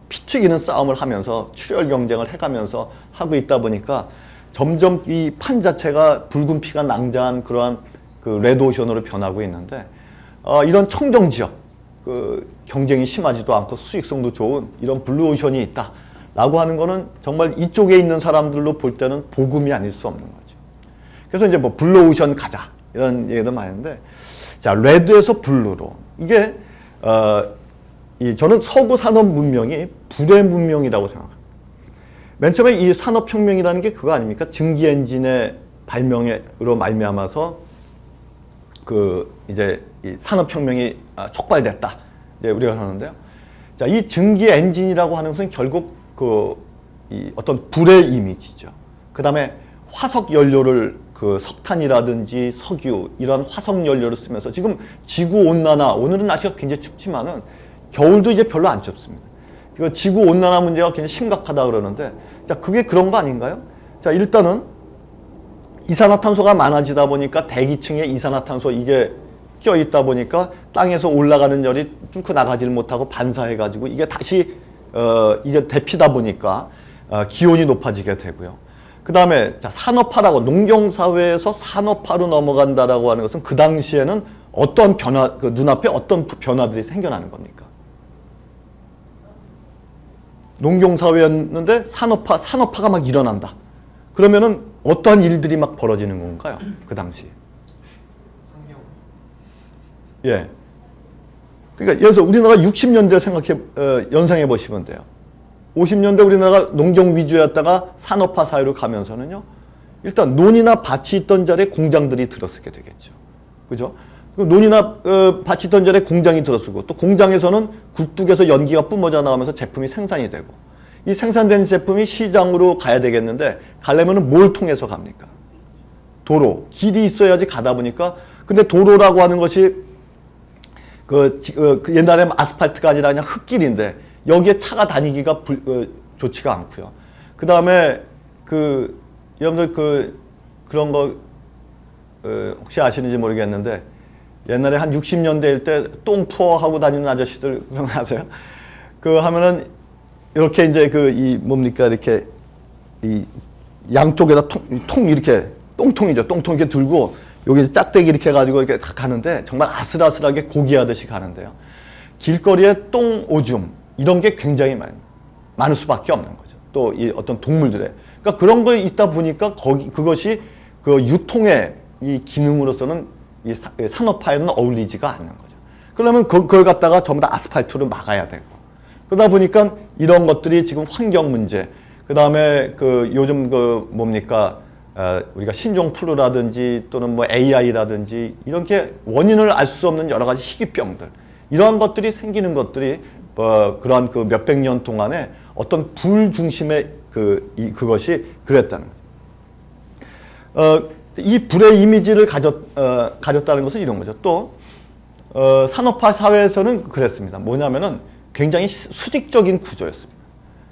피 튀기는 싸움을 하면서 출혈 경쟁을 해가면서 하고 있다 보니까 점점 이 판 자체가 붉은 피가 낭자한 그러한 레드오션으로 변하고 있는데, 이런 청정 지역, 경쟁이 심하지도 않고 수익성도 좋은 이런 블루오션이 있다라고 하는 거는 정말 이쪽에 있는 사람들로 볼 때는 복음이 아닐 수 없는 거죠. 그래서 이제 뭐 블루오션 가자 이런 얘기도 많이 하는데, 자, 레드에서 블루로, 이게 저는 서구 산업 문명이 불의 문명이라고 생각합니다. 맨 처음에 이 산업혁명이라는 게 그거 아닙니까? 증기 엔진의 발명으로 말미암아서 이제 이 산업혁명이 촉발됐다, 이제 우리가 하는데요. 자, 이 증기 엔진이라고 하는 것은 결국 이 어떤 불의 이미지죠. 그 다음에 화석 연료를 그 석탄이라든지 석유 이런 화석 연료를 쓰면서 지금 지구 온난화, 오늘은 날씨가 굉장히 춥지만은 겨울도 이제 별로 안 춥습니다. 그 지구 온난화 문제가 굉장히 심각하다 그러는데, 자, 그게 그런 거 아닌가요? 자, 일단은 이산화탄소가 많아지다 보니까 대기층에 이산화탄소 이게 껴 있다 보니까 땅에서 올라가는 열이 뚫고 나가지를 못하고 반사해 가지고 이게 다시 이게 데피다 보니까 기온이 높아지게 되고요. 그 다음에 산업화라고, 농경사회에서 산업화로 넘어간다라고 하는 것은 그 당시에는 어떤 변화, 그 눈앞에 어떤 변화들이 생겨나는 겁니까? 농경사회였는데 산업화가 막 일어난다. 그러면은 어떠한 일들이 막 벌어지는 건가요? 그 당시에. 환경. 예. 그러니까 여기서 우리나라 60년대 연상해 보시면 돼요. 50년대 우리나라가 농경 위주였다가 산업화 사회로 가면서는요, 일단 논이나 밭이 있던 자리에 공장들이 들어서게 되겠죠. 그죠? 논이나 밭이 있던 자리에 공장이 들어서고, 또 공장에서는 굴뚝에서 연기가 뿜어져 나가면서 제품이 생산이 되고, 이 생산된 제품이 시장으로 가야 되겠는데, 가려면은 뭘 통해서 갑니까? 도로, 길이 있어야지 가다 보니까, 근데 도로라고 하는 것이 그 옛날에 아스팔트가 아니라 그냥 흙길인데, 여기에 차가 다니기가 좋지가 않고요. 그 다음에 여러분들 그런 거 혹시 아시는지 모르겠는데, 옛날에 한 60년대일 때 똥 투어하고 다니는 아저씨들 그런 거 아세요? 하면은 이렇게 이제 이렇게 이 양쪽에다 통 이렇게 똥통이죠. 똥통 이렇게 들고 여기 짝대기 이렇게 해가지고 이렇게 다 가는데, 정말 아슬아슬하게 고기하듯이 가는데요. 길거리에 똥 오줌 이런 게 굉장히 많을 수밖에 없는 거죠. 또 이 어떤 동물들의, 그러니까 그런 거 있다 보니까 그것이 그 유통의 이 기능으로서는 이 산업화에는 어울리지가 않는 거죠. 그러면 그걸 갖다가 전부 다 아스팔트로 막아야 되고, 그러다 보니까 이런 것들이 지금 환경 문제, 그 다음에 요즘 우리가 신종플루라든지 또는 뭐 AI라든지 이런 게 원인을 알 수 없는 여러 가지 희귀병들, 이러한 것들이 생기는 것들이 그러한 몇백 년 동안에 어떤 불 중심의 그것이 그랬다는 거죠. 이 불의 이미지를 가졌다는 것은 이런 거죠. 또 산업화 사회에서는 그랬습니다. 뭐냐면은 굉장히 수직적인 구조였습니다.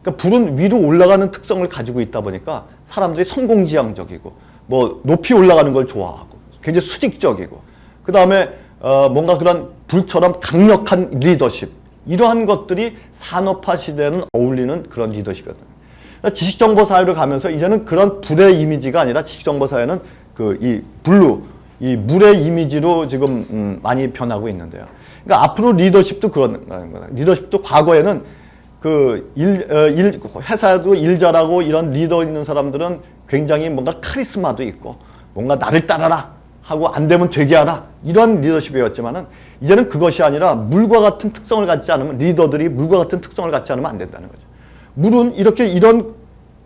그러니까 불은 위로 올라가는 특성을 가지고 있다 보니까 사람들이 성공지향적이고, 뭐 높이 올라가는 걸 좋아하고, 굉장히 수직적이고, 그 다음에 뭔가 그런 불처럼 강력한 리더십, 이러한 것들이 산업화 시대에는 어울리는 그런 리더십이었다. 그러니까 지식정보 사회로 가면서 이제는 그런 불의 이미지가 아니라 지식정보 사회는 이 물의 이미지로 지금 많이 변하고 있는데요. 그러니까 앞으로 리더십도 그런 거다. 리더십도 과거에는 회사도 일 잘하고 이런 리더 있는 사람들은 굉장히 뭔가 카리스마도 있고, 뭔가 나를 따라라 하고 안 되면 되게 하라, 이런 리더십이었지만은 이제는 그것이 아니라 물과 같은 특성을 갖지 않으면, 리더들이 물과 같은 특성을 갖지 않으면 안 된다는 거죠. 물은 이런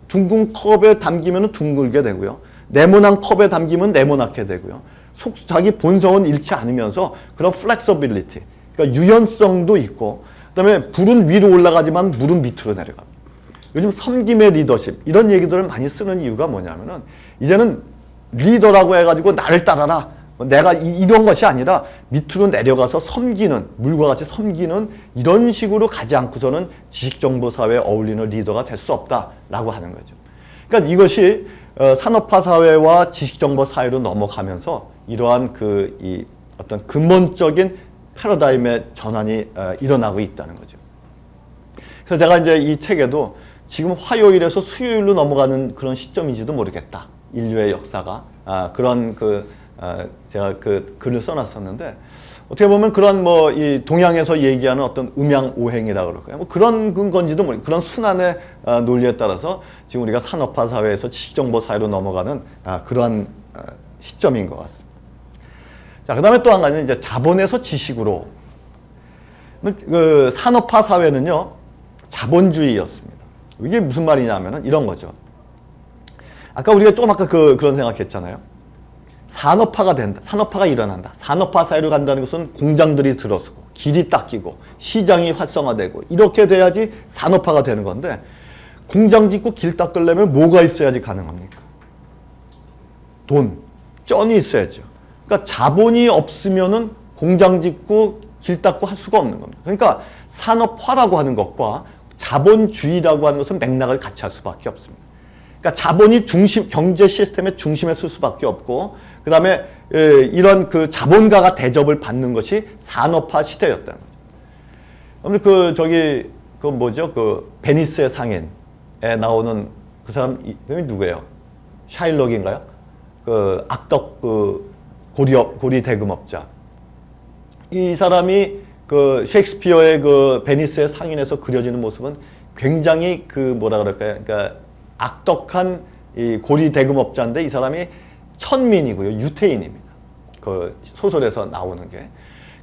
둥근 컵에 담기면 둥글게 되고요. 네모난 컵에 담기면 네모나게 되고요. 자기 본성은 잃지 않으면서 그런 플렉서빌리티, 그러니까 유연성도 있고, 그다음에 불은 위로 올라가지만 물은 밑으로 내려갑니다. 요즘 섬김의 리더십 이런 얘기들을 많이 쓰는 이유가 뭐냐면은, 이제는 리더라고 해가지고 나를 따라라, 내가 이런 것이 아니라 밑으로 내려가서 섬기는, 물과 같이 섬기는 이런 식으로 가지 않고서는 지식정보사회에 어울리는 리더가 될 수 없다라고 하는 거죠. 그러니까 이것이 산업화 사회와 지식정보 사회로 넘어가면서 이러한 이 어떤 근본적인 패러다임의 전환이 일어나고 있다는 거죠. 그래서 제가 이제 이 책에도 지금 화요일에서 수요일로 넘어가는 그런 시점인지도 모르겠다, 인류의 역사가, 그런 제가 글을 써놨었는데, 어떻게 보면 그런 이 동양에서 얘기하는 어떤 음양오행이라고 그럴까요? 뭐 그런 건지도 모르겠어요. 그런 순환의 논리에 따라서 지금 우리가 산업화 사회에서 지식정보 사회로 넘어가는 그러한 시점인 것 같습니다. 자, 그 다음에 또 한 가지는 이제 자본에서 지식으로. 산업화 사회는요, 자본주의였습니다. 이게 무슨 말이냐면은 이런 거죠. 아까 우리가 조금 아까 그런 생각했잖아요. 산업화가 된다. 산업화가 일어난다. 산업화 사회로 간다는 것은 공장들이 들어서고, 길이 닦이고, 시장이 활성화되고, 이렇게 돼야지 산업화가 되는 건데, 공장 짓고 길 닦으려면 뭐가 있어야지 가능합니까? 돈. 쩐이 있어야죠. 그러니까 자본이 없으면은 공장 짓고 길 닦고 할 수가 없는 겁니다. 그러니까 산업화라고 하는 것과 자본주의라고 하는 것은 맥락을 같이 할 수밖에 없습니다. 그러니까 자본이 경제 시스템의 중심에 설 수밖에 없고, 그 다음에 이런 그 자본가가 대접을 받는 것이 산업화 시대였다는 거죠. 아무튼 그 뭐죠? 그 베니스의 상인에 나오는 그 사람 이름이 누구예요? 샤일록인가요? 그 악덕 그 고리 대금업자. 이 사람이 그 셰익스피어의 그 베니스의 상인에서 그려지는 모습은 굉장히 그 뭐라 그럴까요? 그러니까 악덕한 이 고리 대금업자인데 이 사람이 천민이고요. 유태인입니다. 그 소설에서 나오는 게.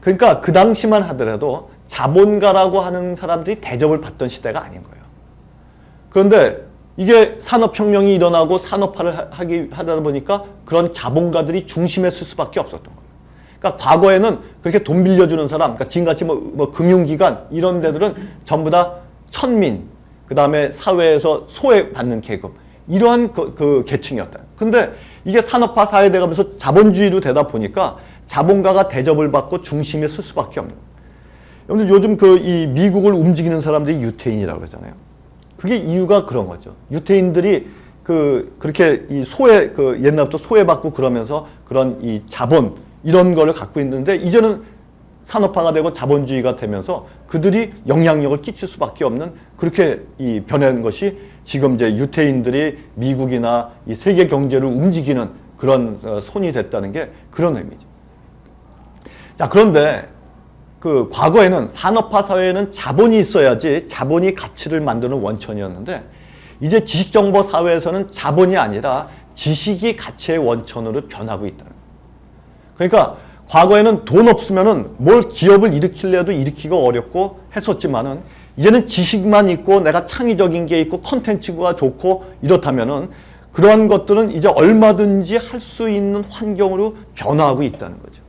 그러니까 그 당시만 하더라도 자본가라고 하는 사람들이 대접을 받던 시대가 아닌 거예요. 그런데 이게 산업혁명이 일어나고 산업화를 하다 보니까 그런 자본가들이 중심에 설 수밖에 없었던 거예요. 그러니까 과거에는 그렇게 돈 빌려주는 사람, 그러니까 지금같이 뭐 금융기관 이런 데들은 전부 다 천민, 그 다음에 사회에서 소외받는 계급, 이러한 그 계층이었다. 근데 이게 산업화 사회 돼가면서 자본주의로 되다 보니까 자본가가 대접을 받고 중심에 설 수밖에 없는 거예요. 여러분들 요즘 이 미국을 움직이는 사람들이 유태인이라고 그러잖아요. 그게 이유가 그런 거죠. 유태인들이 그렇게 옛날부터 소외받고 그러면서 그런 이 자본, 이런 거를 갖고 있는데 이제는 산업화가 되고 자본주의가 되면서 그들이 영향력을 끼칠 수밖에 없는 그렇게 변한 것이 지금 이제 유태인들이 미국이나 이 세계 경제를 움직이는 그런 손이 됐다는 게 그런 의미죠. 자, 그런데 그 과거에는 산업화 사회에는 자본이 있어야지 자본이 가치를 만드는 원천이었는데 이제 지식정보 사회에서는 자본이 아니라 지식이 가치의 원천으로 변하고 있다는 거예요. 그러니까 과거에는 돈 없으면은 뭘 기업을 일으키려도 일으키기가 어렵고 했었지만은 이제는 지식만 있고 내가 창의적인 게 있고 컨텐츠가 좋고 이렇다면은 그러한 것들은 이제 얼마든지 할 수 있는 환경으로 변화하고 있다는 거죠.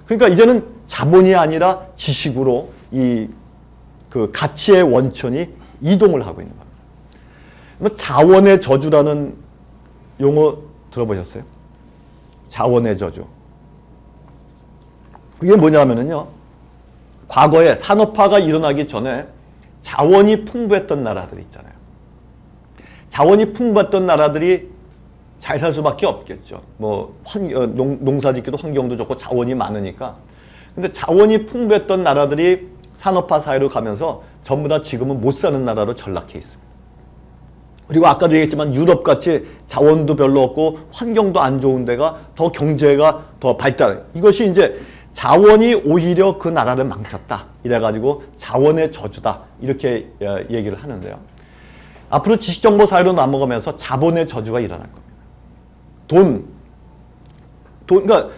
그러니까 이제는 자본이 아니라 지식으로 그 가치의 원천이 이동을 하고 있는 겁니다. 자원의 저주라는 용어 들어보셨어요? 자원의 저주. 그게 뭐냐면요. 과거에 산업화가 일어나기 전에 자원이 풍부했던 나라들 있잖아요. 자원이 풍부했던 나라들이 잘 살 수밖에 없겠죠. 뭐 농사짓기도 환경도 좋고 자원이 많으니까. 근데 자원이 풍부했던 나라들이 산업화 사회로 가면서 전부 다 지금은 못 사는 나라로 전락해 있습니다. 그리고 아까도 얘기했지만 유럽같이 자원도 별로 없고 환경도 안 좋은 데가 더 경제가 더 발달. 이것이 이제 자원이 오히려 그 나라를 망쳤다. 이래가지고 자원의 저주다. 이렇게 얘기를 하는데요. 앞으로 지식정보 사회로 넘어가면서 자본의 저주가 일어날 겁니다. 그러니까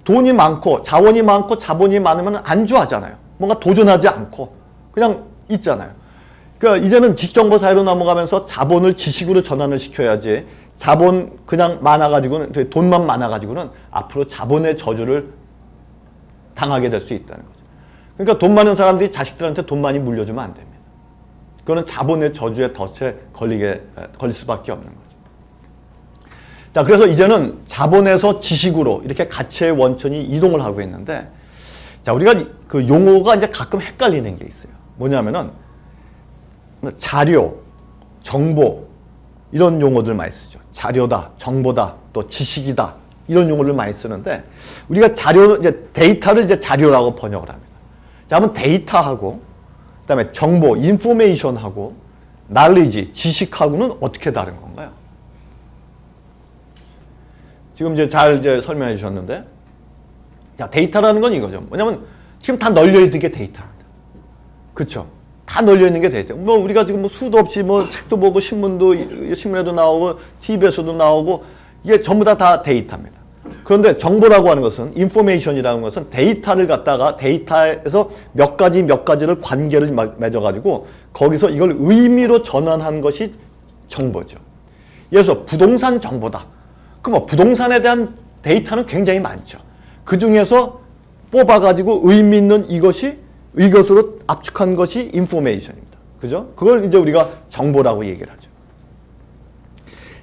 돈이 많고 자원이 많고 자본이 많으면 안주하잖아요. 뭔가 도전하지 않고 그냥 있잖아요. 그러니까 이제는 지식정보 사회로 넘어가면서 자본을 지식으로 전환을 시켜야지 자본 그냥 많아가지고는 돈만 많아가지고는 앞으로 자본의 저주를 당하게 될 수 있다는 거죠. 그러니까 돈 많은 사람들이 자식들한테 돈 많이 물려주면 안 됩니다. 그거는 자본의 저주의 덫에 걸릴 수밖에 없는 거죠. 자, 그래서 이제는 자본에서 지식으로 이렇게 가치의 원천이 이동을 하고 있는데, 자, 우리가 그 용어가 이제 가끔 헷갈리는 게 있어요. 뭐냐면은 자료, 정보 이런 용어들 많이 쓰죠. 자료다, 정보다, 또 지식이다 이런 용어를 많이 쓰는데 우리가 데이터를 이제 자료라고 번역을 합니다. 자, 그러면 데이터하고 그다음에 정보, 인포메이션하고 knowledge, 지식하고는 어떻게 다른 건가요? 지금 이제 잘 설명해 주셨는데, 자, 데이터라는 건 이거죠. 뭐냐면 지금 다 널려 있는 게 데이터입니다. 그렇죠? 다 널려 있는 게 데이터. 뭐 우리가 지금 뭐 수도 없이 뭐 책도 보고 신문에도 나오고 TV에서도 나오고 이게 전부 다 데이터입니다. 그런데 정보라고 하는 것은 인포메이션이라는 것은 데이터를 갖다가 데이터에서 몇 가지를 관계를 맺어가지고 거기서 이걸 의미로 전환한 것이 정보죠. 예를 들어서 부동산 정보다. 그럼 부동산에 대한 데이터는 굉장히 많죠. 그 중에서 뽑아가지고 의미 있는 이것으로 압축한 것이 인포메이션입니다. 그죠? 그걸 이제 우리가 정보라고 얘기를 하죠.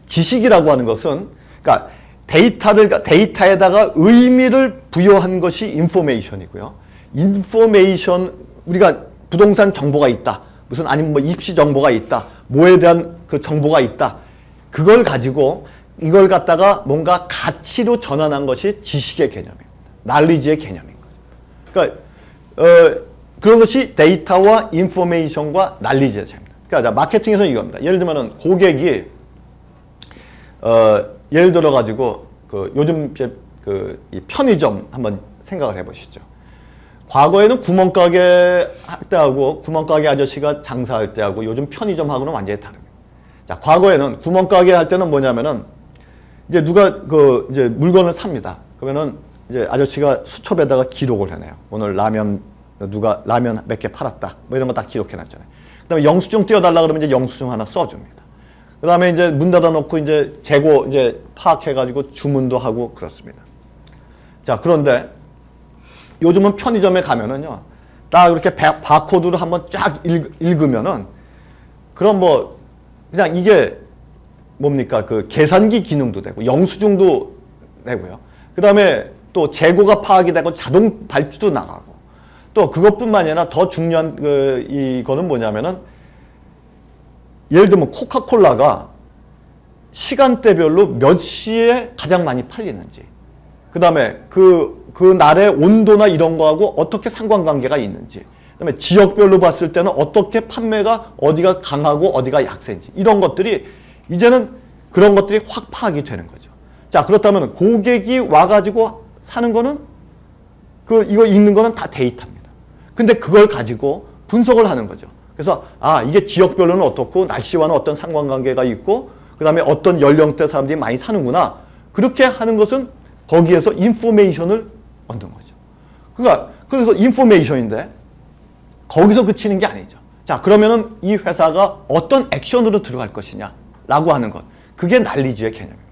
지식이라고 하는 것은, 그러니까 데이터에다가 의미를 부여한 것이 인포메이션이고요. 인포메이션, 우리가 부동산 정보가 있다. 무슨 아니면 뭐 입시 정보가 있다. 뭐에 대한 그 정보가 있다. 그걸 가지고 이걸 갖다가 뭔가 가치로 전환한 것이 지식의 개념입니다. 날리지의 개념인 거죠. 그러니까 그런 것이 데이터와 인포메이션과 날리지의 차이입니다. 그러니까 마케팅에서는 이겁니다. 예를 들면은 고객이 예를 들어 가지고 요즘 이 편의점 한번 생각을 해보시죠. 과거에는 구멍가게 할 때하고 구멍가게 아저씨가 장사할 때하고 요즘 편의점하고는 완전히 다릅니다. 자, 과거에는 구멍가게 할 때는 뭐냐면은 이제 누가 이제 물건을 삽니다. 그러면은 이제 아저씨가 수첩에다가 기록을 해내요. 오늘 누가 라면 몇 개 팔았다. 뭐 이런 거 다 기록해놨잖아요. 그다음에 영수증 띄워달라 그러면 이제 영수증 하나 써줍니다. 그다음에 이제 문 닫아놓고 이제 재고 이제 파악해가지고 주문도 하고 그렇습니다. 자, 그런데 요즘은 편의점에 가면은요, 딱 이렇게 바코드를 한번 쫙 읽으면은, 그럼 뭐, 그냥 이게 뭡니까? 그 계산기 기능도 되고, 영수증도 되고요. 그 다음에 또 재고가 파악이 되고 자동 발주도 나가고, 또 그것뿐만 아니라 더 중요한 이거는 뭐냐면은, 예를 들면 코카콜라가 시간대별로 몇 시에 가장 많이 팔리는지, 그 다음에 그 날의 온도나 이런 거하고 어떻게 상관관계가 있는지, 그 다음에 지역별로 봤을 때는 어떻게 판매가 어디가 강하고 어디가 약세인지, 이런 것들이 이제는 그런 것들이 확 파악이 되는 거죠. 자, 그렇다면 고객이 와가지고 사는 거는 이거 읽는 거는 다 데이터입니다. 근데 그걸 가지고 분석을 하는 거죠. 그래서 이게 지역별로는 어떻고 날씨와는 어떤 상관관계가 있고 그 다음에 어떤 연령대 사람들이 많이 사는구나. 그렇게 하는 것은 거기에서 인포메이션을 얻는 거죠. 그러니까 그래서 인포메이션인데 거기서 그치는 게 아니죠. 자, 그러면은 이 회사가 어떤 액션으로 들어갈 것이냐라고 하는 것. 그게 날리지의 개념입니다.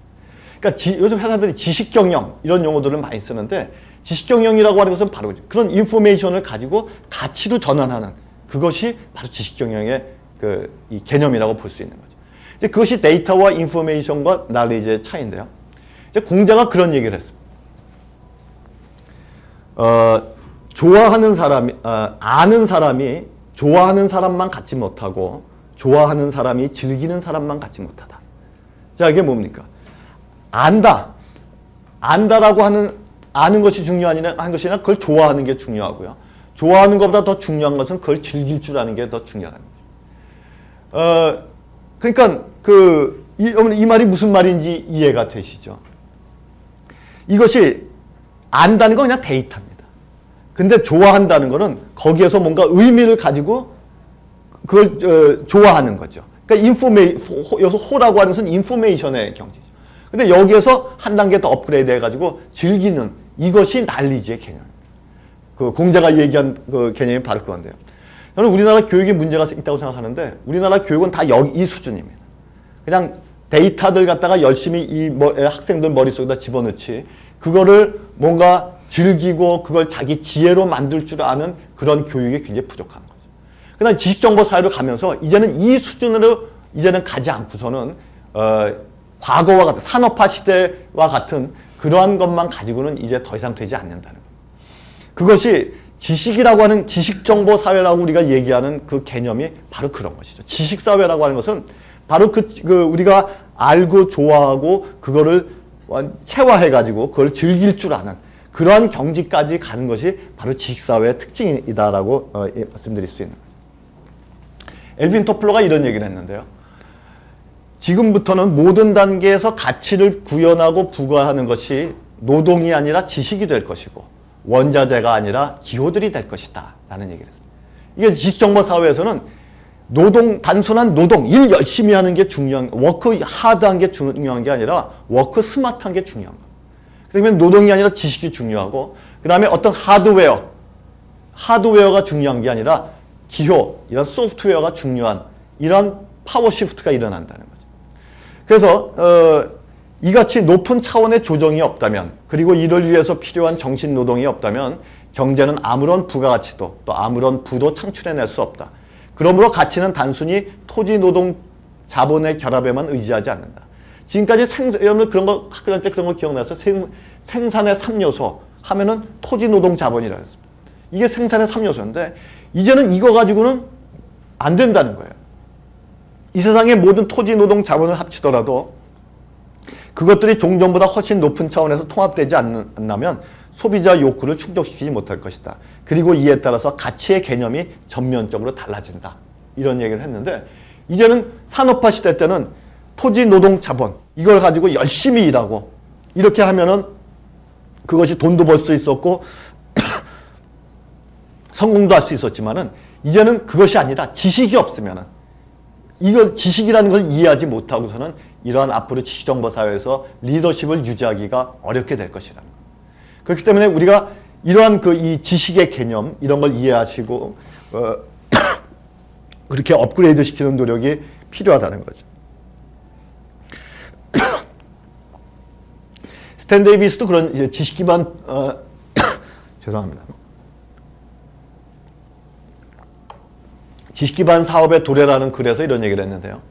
그러니까 요즘 회사들이 지식경영 이런 용어들을 많이 쓰는데 지식경영이라고 하는 것은 바로 그런 인포메이션을 가지고 가치로 전환하는 그것이 바로 지식경영의 이 개념이라고 볼 수 있는 거죠. 이제 그것이 데이터와 인포메이션과 날리지의 차이인데요. 이제 공자가 그런 얘기를 했습니다. 좋아하는 사람이, 아는 사람이 좋아하는 사람만 갖지 못하고 좋아하는 사람이 즐기는 사람만 갖지 못하다. 자, 이게 뭡니까? 안다라고 아는 것이 중요한 것이 아니라 그걸 좋아하는 게 중요하고요. 좋아하는 것보다 더 중요한 것은 그걸 즐길 줄 아는 게 더 중요하다는 거죠. 그러니까 이 말이 무슨 말인지 이해가 되시죠? 이것이 안다는 건 그냥 데이터입니다. 근데 좋아한다는 거는 거기에서 뭔가 의미를 가지고 그걸 좋아하는 거죠. 그러니까 여기서 호라고 하는 것은 인포메이션의 경지죠. 근데 여기에서 한 단계 더 업그레이드 해가지고 즐기는 이것이 날리지의 개념입니다. 공자가 얘기한 그 개념이 바로 그건데요. 저는 우리나라 교육에 문제가 있다고 생각하는데 우리나라 교육은 다 이 수준입니다. 그냥 데이터들 갖다가 열심히 학생들 머릿속에다 집어넣지 그거를 뭔가 즐기고 그걸 자기 지혜로 만들 줄 아는 그런 교육이 굉장히 부족한 거죠. 그다음 지식정보 사회로 가면서 이제는 이 수준으로 이제는 가지 않고서는 과거와 같은 산업화 시대와 같은 그러한 것만 가지고는 이제 더 이상 되지 않는다는 거예요. 그것이 지식이라고 하는 지식정보 사회라고 우리가 얘기하는 그 개념이 바로 그런 것이죠. 지식사회라고 하는 것은 바로 우리가 알고 좋아하고 그거를 체화해가지고 그걸 즐길 줄 아는 그러한 경지까지 가는 것이 바로 지식사회의 특징이다라고 말씀드릴 수 있는 거죠. 엘빈 토플러가 이런 얘기를 했는데요. 지금부터는 모든 단계에서 가치를 구현하고 부과하는 것이 노동이 아니라 지식이 될 것이고 원자재가 아니라 기호들이 될 것이다 라는 얘기를 했습니다. 이게 지식정보 사회에서는 단순한 노동, 일 열심히 하는 게 중요한, 워크 하드한 게 중요한 게 아니라 워크 스마트한 게 중요한 거예요. 그러면 노동이 아니라 지식이 중요하고 그 다음에 어떤 하드웨어가 중요한 게 아니라 기호, 이런 소프트웨어가 중요한 이런 파워 시프트가 일어난다는 거죠. 그래서 이같이 높은 차원의 조정이 없다면 그리고 이를 위해서 필요한 정신노동이 없다면 경제는 아무런 부가가치도 또 아무런 부도 창출해낼 수 없다. 그러므로 가치는 단순히 토지노동 자본의 결합에만 의지하지 않는다. 지금까지 여러분들 그런 거 학교 다닐 때 그런 거 기억나서 생산의 3요소 하면은 토지, 노동, 자본이라고 했습니다. 이게 생산의 3요소인데 이제는 이거 가지고는 안 된다는 거예요. 이 세상의 모든 토지, 노동, 자본을 합치더라도 그것들이 종전보다 훨씬 높은 차원에서 통합되지 않는다면 소비자 욕구를 충족시키지 못할 것이다. 그리고 이에 따라서 가치의 개념이 전면적으로 달라진다. 이런 얘기를 했는데 이제는 산업화 시대 때는 토지, 노동, 자본 이걸 가지고 열심히 일하고 이렇게 하면은 그것이 돈도 벌 수 있었고 성공도 할 수 있었지만은 이제는 그것이 아니라 지식이 없으면은 이걸 지식이라는 걸 이해하지 못하고서는 이러한 앞으로 지식정보 사회에서 리더십을 유지하기가 어렵게 될 것이라는 거예요. 그렇기 때문에 우리가 이러한 이 지식의 개념 이런 걸 이해하시고 그렇게 업그레이드 시키는 노력이 필요하다는 거죠. 스탠 데이비스도 그런 이제 지식 기반 죄송합니다. 지식 기반 사업의 도래라는 글에서 이런 얘기를 했는데요.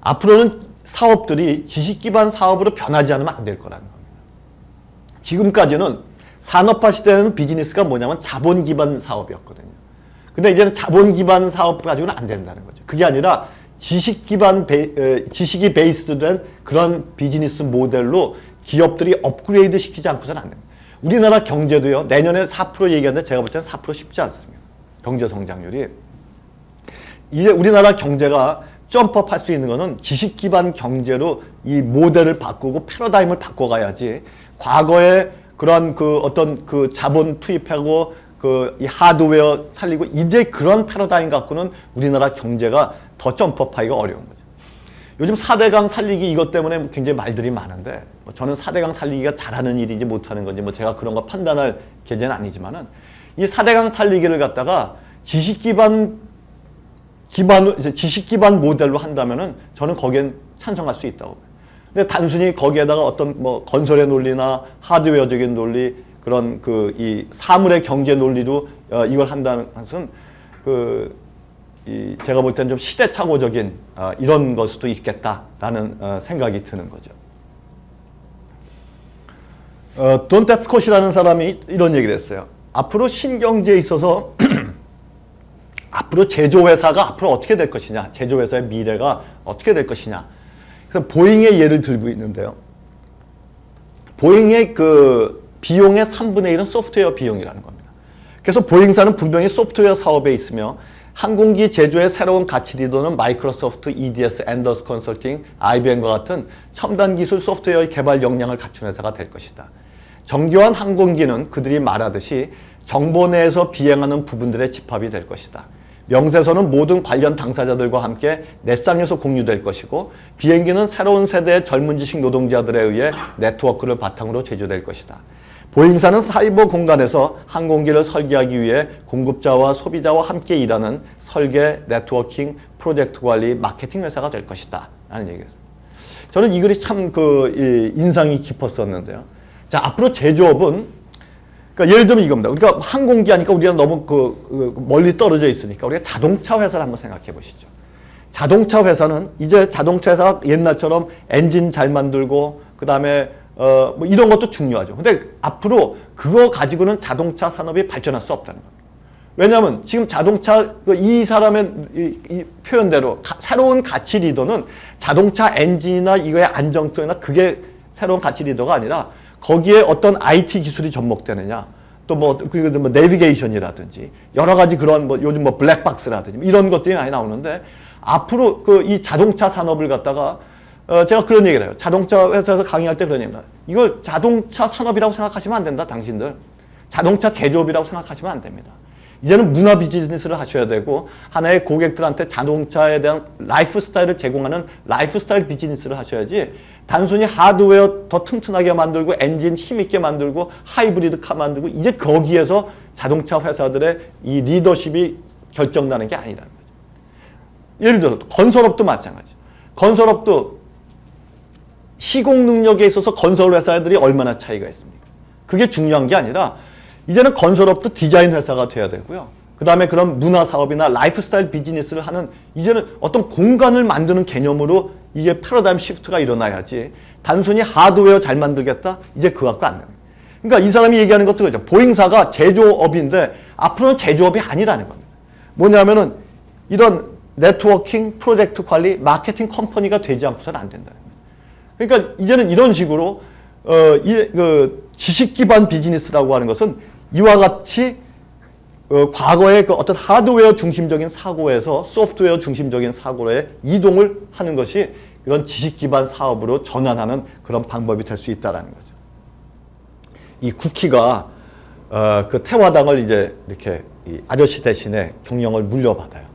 앞으로는 사업들이 지식 기반 사업으로 변하지 않으면 안 될 거라는 겁니다. 지금까지는 산업화 시대에는 비즈니스가 뭐냐면 자본 기반 사업이었거든요. 근데 이제는 자본 기반 사업 가지고는 안 된다는 거죠. 그게 아니라 지식 기반 지식이 베이스도 된 그런 비즈니스 모델로 기업들이 업그레이드 시키지 않고서는 안 됩니다. 우리나라 경제도요. 내년에 4% 얘기하는데 제가 볼 때는 4% 쉽지 않습니다. 경제 성장률이. 이제 우리나라 경제가 점프업 할 수 있는 거는 지식 기반 경제로 이 모델을 바꾸고 패러다임을 바꿔가야지 과거에 그런 어떤 자본 투입하고 이 하드웨어 살리고 이제 그런 패러다임 갖고는 우리나라 경제가 더 점프업 하기가 어려운 거죠. 요즘 4대강 살리기 이것 때문에 굉장히 말들이 많은데 저는 4대강 살리기가 잘하는 일인지 못하는 건지 제가 그런 거 판단할 계제는 아니지만은 이 4대강 살리기를 갖다가 지식 기반 모델로 한다면은 저는 거기엔 찬성할 수 있다고 봐요. 근데 단순히 거기에다가 어떤 건설의 논리나 하드웨어적인 논리 그런 이 사물의 경제 논리로 이걸 한다는 것은 제가 볼 때는 좀 시대착오적인 이런 걸 수도 있겠다라는 생각이 드는 거죠. 돈 뎁스콧이라는 사람이 이런 얘기를 했어요. 앞으로 신경제에 있어서 앞으로 제조회사가 앞으로 어떻게 될 것이냐, 제조회사의 미래가 어떻게 될 것이냐. 그래서 보잉의 예를 들고 있는데요. 보잉의 비용의 3분의 1은 소프트웨어 비용이라는 겁니다. 그래서 보잉사는 분명히 소프트웨어 사업에 있으며 항공기 제조의 새로운 가치 리더는 마이크로소프트, EDS, 앤더스 컨설팅, IBM과 같은 첨단 기술 소프트웨어의 개발 역량을 갖춘 회사가 될 것이다. 정교한 항공기는 그들이 말하듯이 정보 내에서 비행하는 부분들의 집합이 될 것이다. 명세서는 모든 관련 당사자들과 함께 넷상에서 공유될 것이고 비행기는 새로운 세대의 젊은 지식 노동자들에 의해 네트워크를 바탕으로 제조될 것이다. 보잉사는 사이버 공간에서 항공기를 설계하기 위해 공급자와 소비자와 함께 일하는 설계, 네트워킹, 프로젝트 관리, 마케팅 회사가 될 것이다. 라는 얘기였습니다. 저는 이 글이 참 인상이 깊었었는데요. 자, 앞으로 제조업은 그러니까 예를 들면 이겁니다. 우리가 항공기 하니까 우리가 너무 멀리 떨어져 있으니까 우리가 자동차 회사를 한번 생각해 보시죠. 자동차 회사는 이제 자동차 회사가 옛날처럼 엔진 잘 만들고 그다음에 이런 것도 중요하죠. 근데 앞으로 그거 가지고는 자동차 산업이 발전할 수 없다는 겁니다. 왜냐하면 지금 자동차 이 사람의 이 표현대로 새로운 가치 리더는 자동차 엔진이나 이거의 안정성이나 그게 새로운 가치 리더가 아니라 거기에 어떤 IT 기술이 접목되느냐, 또 내비게이션이라든지 여러 가지 그런 요즘 블랙박스라든지 이런 것들이 많이 나오는데 앞으로 이 자동차 산업을 갖다가 제가 그런 얘기를 해요. 자동차 회사에서 강의할 때 그런 얘기입니다. 이걸 자동차 산업이라고 생각하시면 안 된다, 당신들. 자동차 제조업이라고 생각하시면 안 됩니다. 이제는 문화 비즈니스를 하셔야 되고 하나의 고객들한테 자동차에 대한 라이프 스타일을 제공하는 라이프 스타일 비즈니스를 하셔야지 단순히 하드웨어 더 튼튼하게 만들고 엔진 힘있게 만들고 하이브리드 카 만들고 이제 거기에서 자동차 회사들의 이 리더십이 결정나는 게 아니라는 거죠. 예를 들어 건설업도 마찬가지죠. 건설업도 시공 능력에 있어서 건설 회사들이 얼마나 차이가 있습니까? 그게 중요한 게 아니라 이제는 건설업도 디자인 회사가 돼야 되고요. 그 다음에 그런 문화 사업이나 라이프스타일 비즈니스를 하는 이제는 어떤 공간을 만드는 개념으로 이게 패러다임 시프트가 일어나야지 단순히 하드웨어 잘 만들겠다? 이제 그거 갖고 안 나요. 그러니까 이 사람이 얘기하는 것도 그죠. 보잉사가 제조업인데 앞으로는 제조업이 아니라는 겁니다. 뭐냐면은 이런 네트워킹, 프로젝트 관리, 마케팅 컴퍼니가 되지 않고서는 안 된다는 거예요. 그러니까 이제는 이런 식으로 지식 기반 비즈니스라고 하는 것은 이와 같이 과거의 그 어떤 하드웨어 중심적인 사고에서 소프트웨어 중심적인 사고에 이동을 하는 것이 이런 지식 기반 사업으로 전환하는 그런 방법이 될 수 있다는 거죠. 이 쿠키가 그 태화당을 이제 이렇게 이 아저씨 대신에 경영을 물려받아요.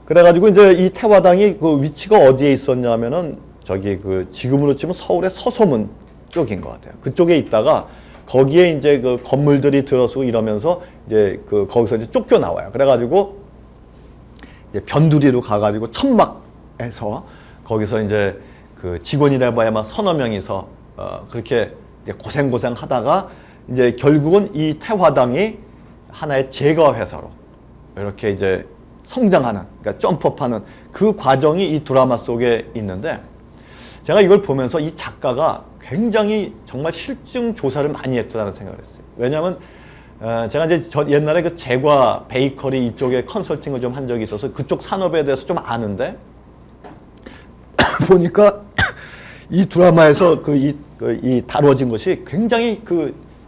그래가지고 이제 이 태화당이 그 위치가 어디에 있었냐면은 저기 그 지금으로 치면 서울의 서소문 쪽인 것 같아요. 그쪽에 있다가 거기에 이제 그 건물들이 들어서고 이러면서 이제 그 거기서 이제 쫓겨 나와요. 그래가지고 이제 변두리로 가가지고 천막에서 거기서 이제 그 직원이라 봐야만 서너 명이서 그렇게 이제 고생 하다가 이제 결국은 이 태화당이 하나의 제과 회사로 이렇게 이제 성장하는, 그러니까 점프업하는 그 과정이 이 드라마 속에 있는데 제가 이걸 보면서 이 작가가 굉장히 정말 실증 조사를 많이 했다는 생각을 했어요. 왜냐하면 제가 이제 옛날에 그 제과 베이커리 이쪽에 컨설팅을 좀 한 적이 있어서 그쪽 산업에 대해서 좀 아는데 보니까 이 드라마에서 이 다뤄진 것이 굉장히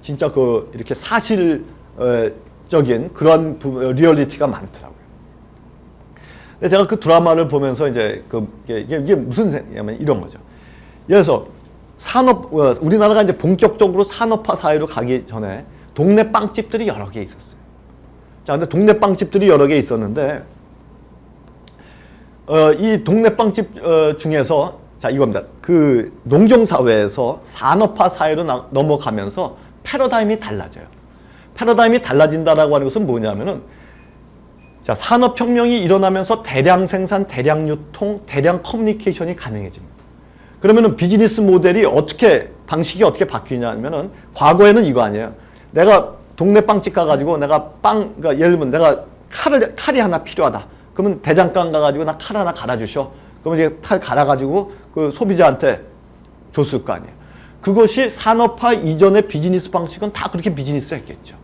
진짜 이렇게 사실적인 그런 리얼리티가 많더라고요. 근데 제가 그 드라마를 보면서 이제 이게 무슨 생각이냐면 이런 거죠. 예를 들어서 우리나라가 이제 본격적으로 산업화 사회로 가기 전에 동네 빵집들이 여러 개 있었어요. 자, 근데 동네 빵집들이 여러 개 있었는데, 이 동네 빵집 중에서, 자, 이겁니다. 그 농경사회에서 산업화 사회로 넘어가면서 패러다임이 달라져요. 패러다임이 달라진다라고 하는 것은 뭐냐면은, 자, 산업혁명이 일어나면서 대량 생산, 대량 유통, 대량 커뮤니케이션이 가능해집니다. 그러면은 비즈니스 모델이 방식이 어떻게 바뀌냐면은, 과거에는 이거 아니에요. 내가 동네 빵집 가가지고 그러니까 예를 들면 내가 칼이 하나 필요하다. 그러면 대장간 가가지고 나 칼 하나 갈아주셔. 그러면 이제 칼 갈아가지고 그 소비자한테 줬을 거 아니에요. 그것이 산업화 이전의 비즈니스 방식은 다 그렇게 비즈니스 했겠죠.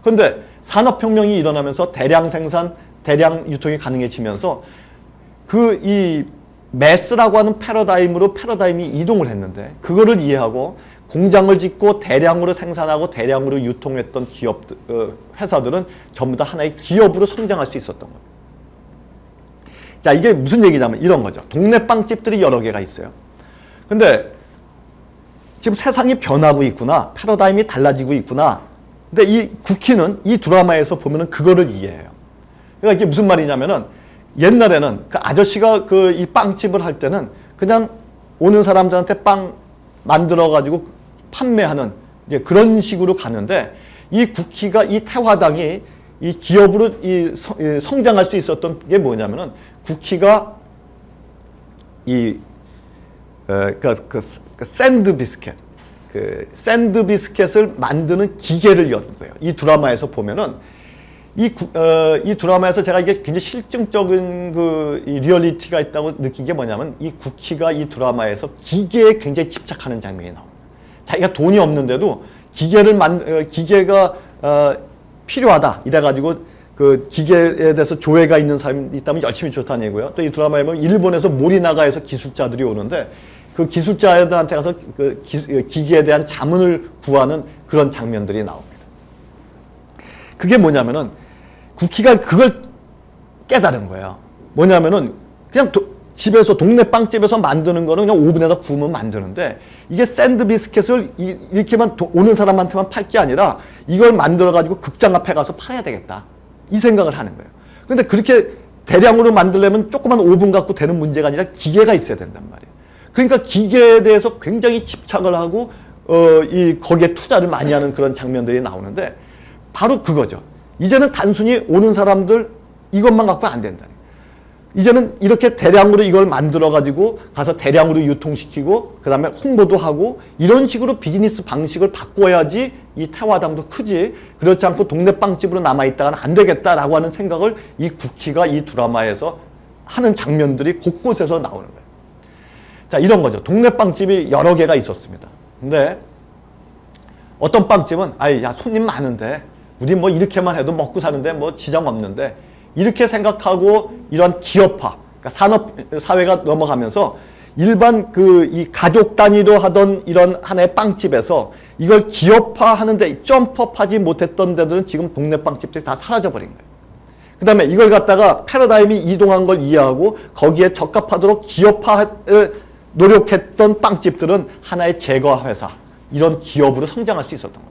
그런데 산업혁명이 일어나면서 대량 생산, 대량 유통이 가능해지면서 이 매스라고 하는 패러다임이 이동을 했는데 그거를 이해하고 공장을 짓고 대량으로 생산하고 대량으로 유통했던 회사들은 전부 다 하나의 기업으로 성장할 수 있었던 거예요. 자, 이게 무슨 얘기냐면 이런 거죠. 동네 빵집들이 여러 개가 있어요. 근데 지금 세상이 변하고 있구나. 패러다임이 달라지고 있구나. 근데 이 쿠키는 이 드라마에서 보면은 그거를 이해해요. 그러니까 이게 무슨 말이냐면은 옛날에는 그 아저씨가 이 빵집을 할 때는 그냥 오는 사람들한테 빵 만들어가지고 판매하는 이제 그런 식으로 가는데 이 쿠키가 이 태화당이 이 기업으로 성장할 수 있었던 게 뭐냐면은 쿠키가 샌드 비스켓, 샌드 비스켓을 만드는 기계를 연 거예요. 이 드라마에서 보면은 이 드라마에서 제가 이게 굉장히 실증적인 이 리얼리티가 있다고 느낀 게 뭐냐면 이 쿠키가 이 드라마에서 기계에 굉장히 집착하는 장면이 나옵니다. 자기가 돈이 없는데도 기계가 필요하다 이래가지고 그 기계에 대해서 조예가 있는 사람이 있다면 열심히 좋다는 얘기고요. 또 이 드라마에 보면 일본에서 모리나가에서 기술자들이 오는데 그 기술자들한테 가서 기계에 대한 자문을 구하는 그런 장면들이 나옵니다. 그게 뭐냐면은 쿠키가 그걸 깨달은 거예요. 뭐냐면은 그냥 집에서 동네 빵집에서 만드는 거는 그냥 오븐에다 구우면 만드는데 이게 샌드 비스켓을 이렇게만 오는 사람한테만 팔 게 아니라 이걸 만들어 가지고 극장 앞에 가서 팔아야 되겠다. 이 생각을 하는 거예요. 근데 그렇게 대량으로 만들려면 조그만 오븐 갖고 되는 문제가 아니라 기계가 있어야 된단 말이에요. 그러니까 기계에 대해서 굉장히 집착을 하고 거기에 투자를 많이 하는 그런 장면들이 나오는데 바로 그거죠. 이제는 단순히 오는 사람들 이것만 갖고 안 된다. 이제는 이렇게 대량으로 이걸 만들어 가지고 가서 대량으로 유통시키고 그 다음에 홍보도 하고 이런 식으로 비즈니스 방식을 바꿔야지 이 태화당도 크지, 그렇지 않고 동네 빵집으로 남아있다가는 안 되겠다라고 하는 생각을 이 국희가 이 드라마에서 하는 장면들이 곳곳에서 나오는 거예요. 자, 이런 거죠. 동네 빵집이 여러 개가 있었습니다. 근데 어떤 빵집은 아이, 야, 손님 많은데 우리 뭐 이렇게만 해도 먹고 사는데 뭐 지장 없는데, 이렇게 생각하고 이런 기업화, 그러니까 산업 사회가 넘어가면서 일반 이 가족 단위로 하던 이런 하나의 빵집에서 이걸 기업화하는데 점프업하지 못했던 데들은 지금 동네 빵집들이 다 사라져버린 거예요. 그 다음에 이걸 갖다가 패러다임이 이동한 걸 이해하고 거기에 적합하도록 기업화를 노력했던 빵집들은 하나의 제과 회사, 이런 기업으로 성장할 수 있었던 거예요.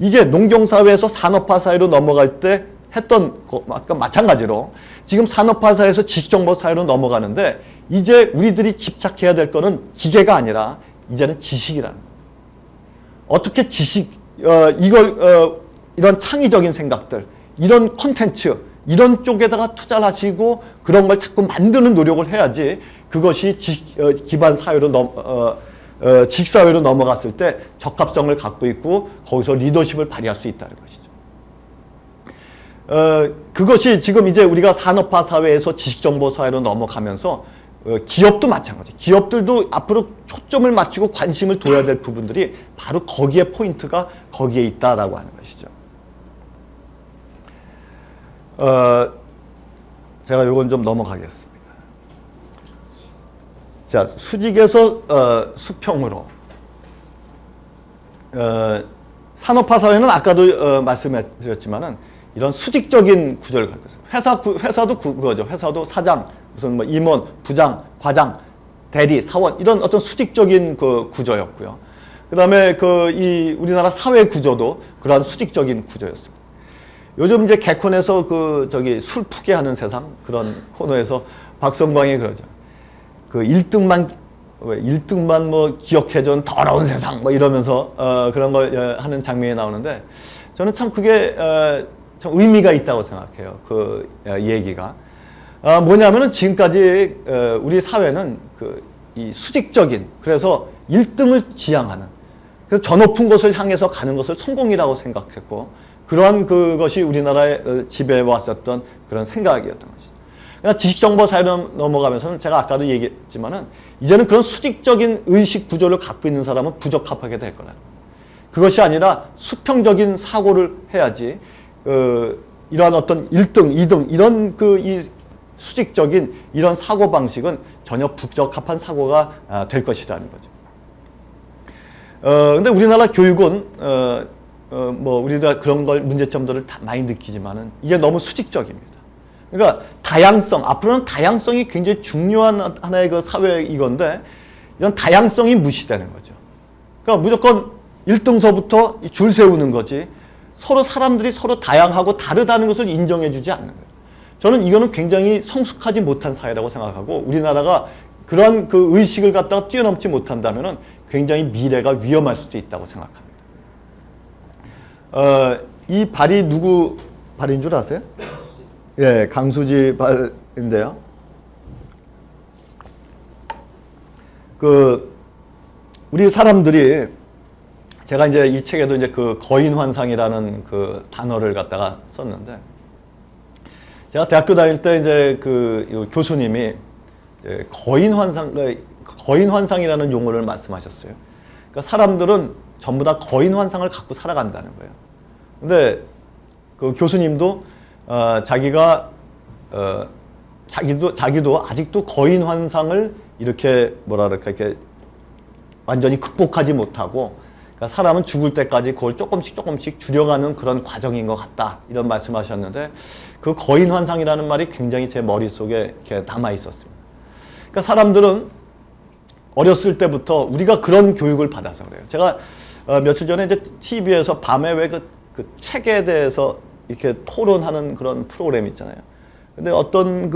이게 농경사회에서 산업화 사회로 넘어갈 때 했던 아까 마찬가지로 지금 산업화 사회에서 지식정보 사회로 넘어가는데, 이제 우리들이 집착해야 될 거는 기계가 아니라 이제는 지식이라는 거예요. 어떻게 이런 창의적인 생각들, 이런 콘텐츠, 이런 쪽에다가 투자를 하시고 그런 걸 자꾸 만드는 노력을 해야지 그것이 기반 사회로 지식사회로 넘어갔을 때 적합성을 갖고 있고 거기서 리더십을 발휘할 수 있다는 것이죠. 그것이 지금 이제 우리가 산업화 사회에서 지식정보 사회로 넘어가면서 기업도 마찬가지. 기업들도 앞으로 초점을 맞추고 관심을 둬야 될 부분들이 바로 거기에 포인트가 거기에 있다라고 하는 것이죠. 제가 요건 좀 넘어가겠습니다. 자, 수직에서 수평으로. 산업화 사회는 아까도 말씀드렸지만은 이런 수직적인 구조를 갖고 있어요. 회사도 그거죠. 회사도 사장, 무슨 뭐 임원, 부장, 과장, 대리, 사원, 이런 어떤 수직적인 그 구조였고요. 그 다음에 이 우리나라 사회 구조도 그러한 수직적인 구조였습니다. 요즘 이제 개콘에서 술 푸게 하는 세상, 그런 코너에서 박성광이 그러죠. 1등만 뭐 기억해준 더러운 세상, 뭐 이러면서, 그런 걸 하는 장면이 나오는데, 저는 참 그게, 참 의미가 있다고 생각해요. 얘기가. 뭐냐면은 지금까지, 우리 사회는 이 수직적인, 그래서 1등을 지향하는, 그래서 저 높은 곳을 향해서 가는 것을 성공이라고 생각했고, 그러한 그것이 우리나라에 지배해왔었던 그런 생각이었던 것이죠. 그러니까 지식정보 사회로 넘어가면서는 제가 아까도 얘기했지만은 이제는 그런 수직적인 의식 구조를 갖고 있는 사람은 부적합하게 될 거라는 거예요. 그것이 아니라 수평적인 사고를 해야지 이러한 어떤 1등, 2등 이런 이 수직적인 이런 사고 방식은 전혀 부적합한 사고가 될 것이라는 거죠. 근데 우리나라 교육은 뭐 우리가 그런 걸 문제점들을 다 많이 느끼지만은 이게 너무 수직적입니다. 그러니까 다양성, 앞으로는 다양성이 굉장히 중요한 하나의 그 사회 이건데 이런 다양성이 무시되는 거죠. 그러니까 무조건 1등서부터 줄 세우는 거지 서로 사람들이 서로 다양하고 다르다는 것을 인정해 주지 않는 거예요. 저는 이거는 굉장히 성숙하지 못한 사회라고 생각하고 우리나라가 그런 그 의식을 갖다가 뛰어넘지 못한다면은 굉장히 미래가 위험할 수도 있다고 생각합니다. 이 발이 누구 발인 줄 아세요? 예, 강수지 발인데요. 우리 사람들이 제가 이제 이 책에도 이제 거인환상이라는 단어를 갖다가 썼는데 제가 대학교 다닐 때 이제 교수님이 이제 거인환상이라는 용어를 말씀하셨어요. 그러니까 사람들은 전부 다 거인환상을 갖고 살아간다는 거예요. 근데 그 교수님도 자기도 아직도 거인환상을 이렇게 이렇게 완전히 극복하지 못하고 그러니까 사람은 죽을 때까지 그걸 조금씩 줄여가는 그런 과정인 것 같다 이런 말씀하셨는데 그 거인환상이라는 말이 굉장히 제 머릿속에 이렇게 남아 있었습니다. 그러니까 사람들은 어렸을 때부터 우리가 그런 교육을 받아서 그래요. 제가 며칠 전에 이제 TV에서 밤에 왜 그 책에 대해서 이렇게 토론하는 그런 프로그램 있잖아요. 근데 어떤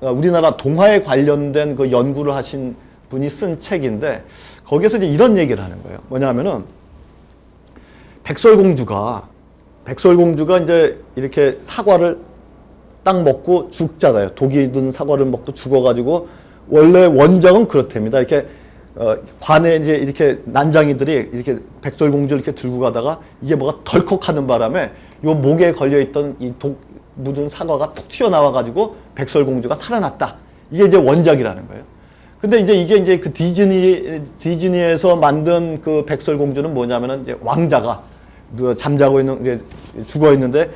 우리나라 동화에 관련된 그 연구를 하신 분이 쓴 책인데 거기에서 이제 이런 얘기를 하는 거예요. 뭐냐면은 백설공주가 이제 이렇게 사과를 딱 먹고 죽잖아요. 독이 든 사과를 먹고 죽어가지고 원래 원작은 그렇답니다. 이렇게 관에 이제 이렇게 난장이들이 이렇게 백설공주를 이렇게 들고 가다가 이게 뭐가 덜컥하는 바람에 요 목에 걸려있던 이 독 묻은 사과가 툭 튀어나와가지고 백설공주가 살아났다. 이게 이제 원작이라는 거예요. 근데 이게 이제 그 디즈니에서 만든 그 백설공주는 뭐냐면은 이제 왕자가 잠자고 있는, 이제 죽어 있는데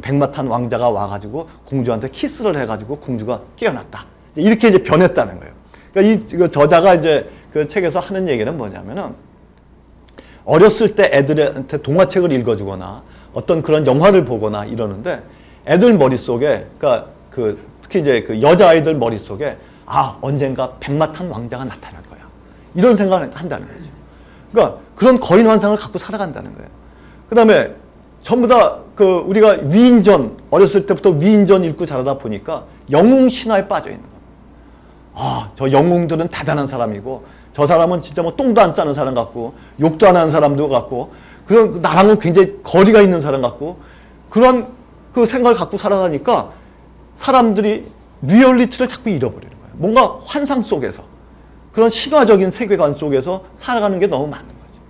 백마 탄 왕자가 와가지고 공주한테 키스를 해가지고 공주가 깨어났다. 이렇게 이제 변했다는 거예요. 그러니까 이 저자가 이제 그 책에서 하는 얘기는 뭐냐면은 어렸을 때 애들한테 동화책을 읽어주거나 어떤 그런 영화를 보거나 이러는데 애들 머릿속에, 그러니까 특히 이제 그 여자아이들 머릿속에 언젠가 백마 탄 왕자가 나타날 거야. 이런 생각을 한다는 거죠. 그러니까 그런 거인 환상을 갖고 살아간다는 거예요. 그 다음에 전부 다 우리가 위인전, 어렸을 때부터 위인전 읽고 자라다 보니까 영웅 신화에 빠져 있는 거예요. 저 영웅들은 대단한 사람이고 저 사람은 진짜 뭐 똥도 안 싸는 사람 같고 욕도 안 하는 사람도 같고 그런 나랑은 굉장히 거리가 있는 사람 같고 그런 그 생각을 갖고 살아가니까 사람들이 리얼리티를 자꾸 잃어버리는 거예요. 뭔가 환상 속에서 그런 신화적인 세계관 속에서 살아가는 게 너무 많은 거죠.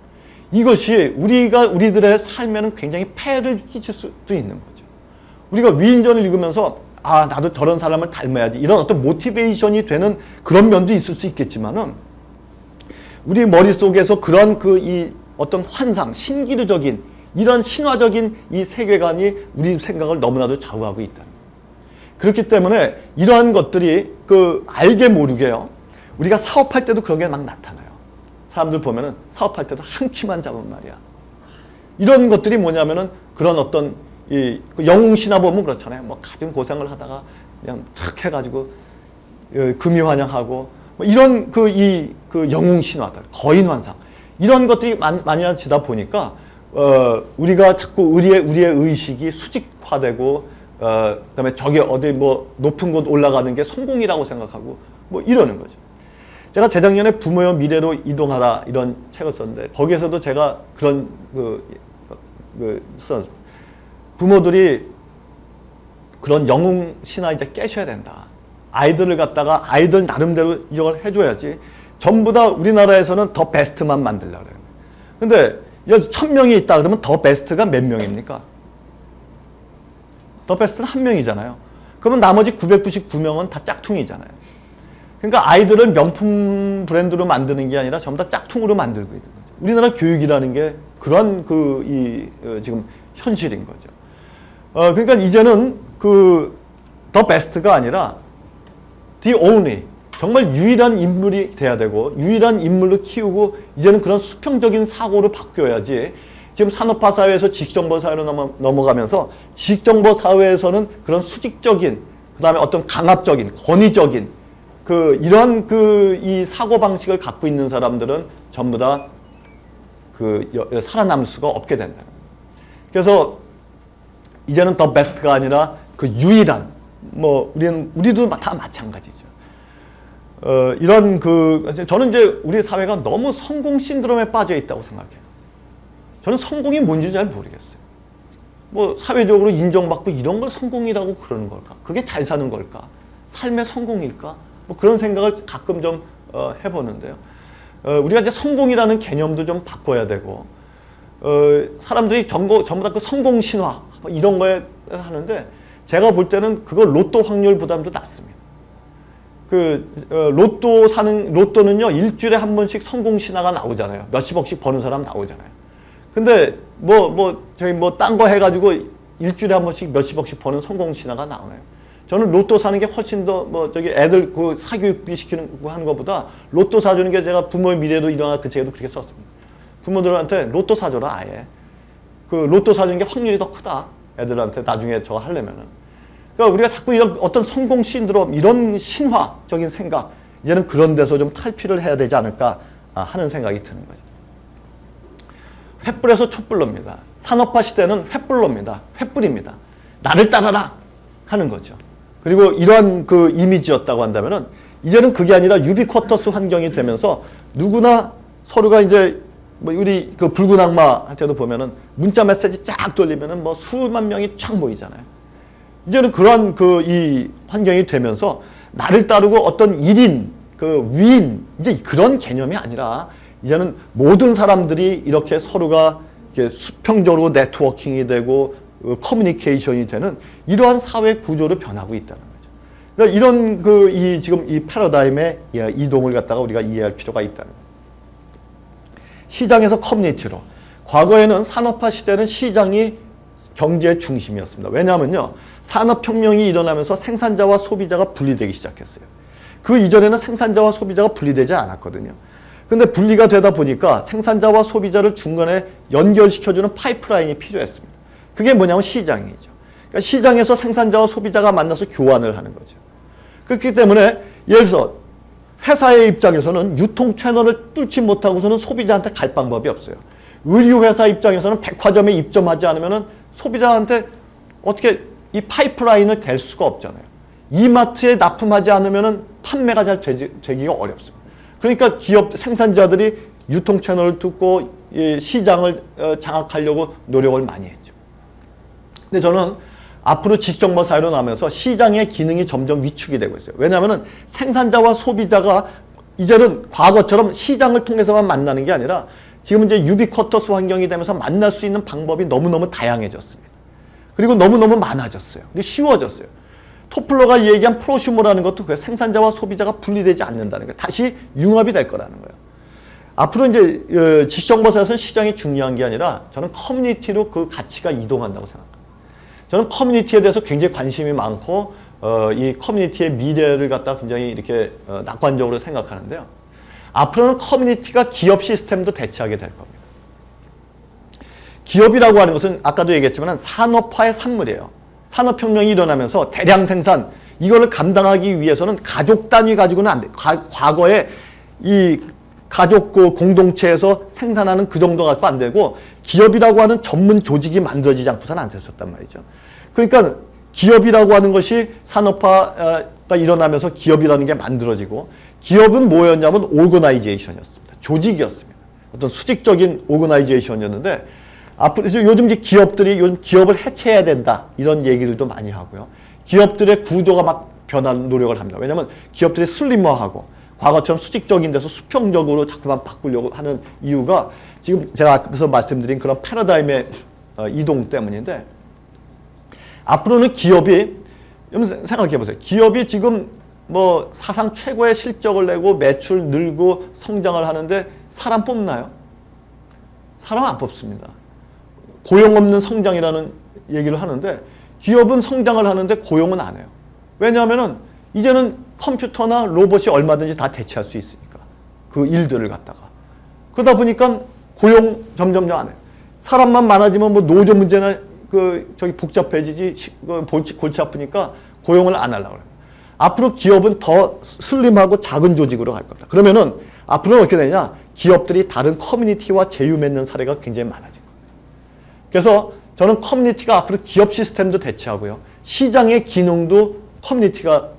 이것이 우리들의 삶에는 굉장히 폐해를 끼칠 수도 있는 거죠. 우리가 위인전을 읽으면서 나도 저런 사람을 닮아야지 이런 어떤 모티베이션이 되는 그런 면도 있을 수 있겠지만은 우리 머릿속에서 그런 이 어떤 환상, 신기루적인 이런 신화적인 이 세계관이 우리 생각을 너무나도 좌우하고 있다는 거예요. 그렇기 때문에 이러한 것들이 알게 모르게요. 우리가 사업할 때도 그런 게 막 나타나요. 사람들 보면은 사업할 때도 한 키만 잡은 말이야. 이런 것들이 뭐냐면은 그런 어떤 영웅 신화 보면 그렇잖아요. 뭐 가진 고생을 하다가 그냥 탁 해가지고 금이환영하고 뭐 이런 영웅 신화들, 거인 환상 이런 것들이 많이 지다 보니까 우리가 자꾸 우리의 의식이 수직화되고 그다음에 저기 어디 뭐 높은 곳 올라가는 게 성공이라고 생각하고 뭐 이러는 거죠. 제가 재작년에 부모여 미래로 이동하라 이런 책을 썼는데 거기에서도 제가 그런 부모들이 그런 영웅 신화 이제 깨셔야 된다. 아이들을 갖다가 아이들 나름대로 이걸 해줘야지. 전부 다 우리나라에서는 더 베스트만 만들려고 그래요. 근데 1000명이 있다 그러면 더 베스트가 몇 명입니까? 더 베스트는 1명이잖아요. 그러면 나머지 999명은 다 짝퉁이잖아요. 그러니까 아이들을 명품 브랜드로 만드는 게 아니라 전부 다 짝퉁으로 만들고 있는 거죠. 우리나라 교육이라는 게 그런 지금 현실인 거죠. 그러니까 이제는 더 베스트가 아니라 the only, 정말 유일한 인물이 돼야 되고 유일한 인물로 키우고 이제는 그런 수평적인 사고로 바뀌어야지. 지금 산업화 사회에서 지식정보 사회로 넘어가면서 지식정보 사회에서는 그런 수직적인 그 다음에 어떤 강압적인 권위적인 이런 이 사고방식을 갖고 있는 사람들은 전부 다 살아남을 수가 없게 된다. 그래서 이제는 더 베스트가 아니라 유일한 우리도 다 마찬가지죠. 이런 저는 이제 우리 사회가 너무 성공 신드롬에 빠져 있다고 생각해요. 저는 성공이 뭔지 잘 모르겠어요. 뭐 사회적으로 인정받고 이런 걸 성공이라고 그러는 걸까? 그게 잘 사는 걸까? 삶의 성공일까? 뭐 그런 생각을 가끔 좀 해보는데요. 우리가 이제 성공이라는 개념도 좀 바꿔야 되고 사람들이 전부 다 성공 신화 이런 거에 하는데 제가 볼 때는 그거 로또 확률보다도 낮습니다. 로또는요 일주일에 한 번씩 성공 신화가 나오잖아요. 몇십억씩 버는 사람 나오잖아요. 근데 저희 딴 거 해가지고 일주일에 한 번씩 몇십억씩 버는 성공 신화가 나오나요? 저는 로또 사는 게 훨씬 더 애들 사교육비 시키는 거 하는 것보다 로또 사주는 게 제가 부모의 미래로 일어나 그 책에도 그렇게 썼습니다. 부모들한테 로또 사줘라 아예. 로또 사주는 게 확률이 더 크다. 애들한테 나중에 저거 하려면은. 그러니까 우리가 자꾸 이런 어떤 성공 신드롬 이런 신화적인 생각 이제는 그런 데서 좀 탈피를 해야 되지 않을까 하는 생각이 드는 거죠. 횃불에서 촛불로입니다. 산업화 시대는 횃불로입니다. 횃불입니다. 나를 따라라 하는 거죠. 그리고 이러한 이미지였다고 한다면은 이제는 그게 아니라 유비쿼터스 환경이 되면서 누구나 서로가 이제 우리 붉은 악마한테도 보면은 문자 메시지 쫙 돌리면은 수만 명이 쫙 모이잖아요. 이제는 그러한 이 환경이 되면서 나를 따르고 어떤 일인, 위인, 이제 그런 개념이 아니라 이제는 모든 사람들이 이렇게 서로가 이렇게 수평적으로 네트워킹이 되고 커뮤니케이션이 되는 이러한 사회 구조로 변하고 있다는 거죠. 그러니까 이런 지금 이 패러다임의 이동을 갖다가 우리가 이해할 필요가 있다는 거예요. 시장에서 커뮤니티로. 과거에는 산업화 시대는 시장이 경제의 중심이었습니다. 왜냐하면요, 산업혁명이 일어나면서 생산자와 소비자가 분리되기 시작했어요. 그 이전에는 생산자와 소비자가 분리되지 않았거든요. 근데 분리가 되다 보니까 생산자와 소비자를 중간에 연결시켜주는 파이프라인이 필요했습니다. 그게 뭐냐면 시장이죠. 그러니까 시장에서 생산자와 소비자가 만나서 교환을 하는 거죠. 그렇기 때문에 예를 들어서 회사의 입장에서는 유통 채널을 뚫지 못하고서는 소비자한테 갈 방법이 없어요. 의류회사 입장에서는 백화점에 입점하지 않으면 소비자한테 어떻게 이 파이프라인을 댈 수가 없잖아요. 이마트에 납품하지 않으면 판매가 잘 되기가 어렵습니다. 그러니까 기업 생산자들이 유통 채널을 뚫고 시장을 장악하려고 노력을 많이 했죠. 근데 저는 앞으로 직정보 사회로 나면서 시장의 기능이 점점 위축이 되고 있어요. 왜냐하면 생산자와 소비자가 이제는 과거처럼 시장을 통해서만 만나는 게 아니라 지금 이제 유비쿼터스 환경이 되면서 만날 수 있는 방법이 너무너무 다양해졌습니다. 그리고 너무너무 많아졌어요. 그리고 쉬워졌어요. 토플러가 얘기한 프로슈머라는 것도 그 생산자와 소비자가 분리되지 않는다는 거예요. 다시 융합이 될 거라는 거예요. 앞으로 이제 직정보사에서는 시장이 중요한 게 아니라 저는 커뮤니티로 그 가치가 이동한다고 생각합니다. 저는 커뮤니티에 대해서 굉장히 관심이 많고 이 커뮤니티의 미래를 갖다 굉장히 이렇게 낙관적으로 생각하는데요. 앞으로는 커뮤니티가 기업 시스템도 대체하게 될 겁니다. 기업이라고 하는 것은 아까도 얘기했지만 산업화의 산물이에요. 산업혁명이 일어나면서 대량 생산, 이거를 감당하기 위해서는 가족 단위 가지고는 안 돼. 과거에 이 가족 공동체에서 생산하는 그 정도 갖고 안 되고 기업이라고 하는 전문 조직이 만들어지지 않고서는 안 됐었단 말이죠. 그러니까 기업이라고 하는 것이 산업화가 일어나면서 기업이라는 게 만들어지고 기업은 뭐였냐면 오거나이제이션이었습니다. 조직이었습니다. 어떤 수직적인 오거나이제이션이었는데 앞으로 요즘 이제 기업들이 요즘 기업을 해체해야 된다 이런 얘기들도 많이 하고요. 기업들의 구조가 막 변하는 노력을 합니다. 왜냐하면 기업들이 슬림화하고 과거처럼 수직적인 데서 수평적으로 자꾸만 바꾸려고 하는 이유가 지금 제가 앞에서 말씀드린 그런 패러다임의 이동 때문인데 앞으로는 기업이 여러분 생각해 보세요. 기업이 지금 뭐 사상 최고의 실적을 내고 매출 늘고 성장을 하는데 사람 뽑나요? 사람 안 뽑습니다. 고용 없는 성장이라는 얘기를 하는데 기업은 성장을 하는데 고용은 안 해요. 왜냐하면은 이제는 컴퓨터나 로봇이 얼마든지 다 대체할 수 있으니까 그 일들을 갖다가 그러다 보니까 고용 점점 안 해요. 사람만 많아지면 뭐 노조 문제나 저기 복잡해지지 골치 아프니까 고용을 안 하려고 그래요. 앞으로 기업은 더 슬림하고 작은 조직으로 갈 겁니다. 그러면은 앞으로는 어떻게 되냐? 기업들이 다른 커뮤니티와 제휴 맺는 사례가 굉장히 많아질 겁니다. 그래서 저는 커뮤니티가 앞으로 기업 시스템도 대체하고요. 시장의 기능도 커뮤니티가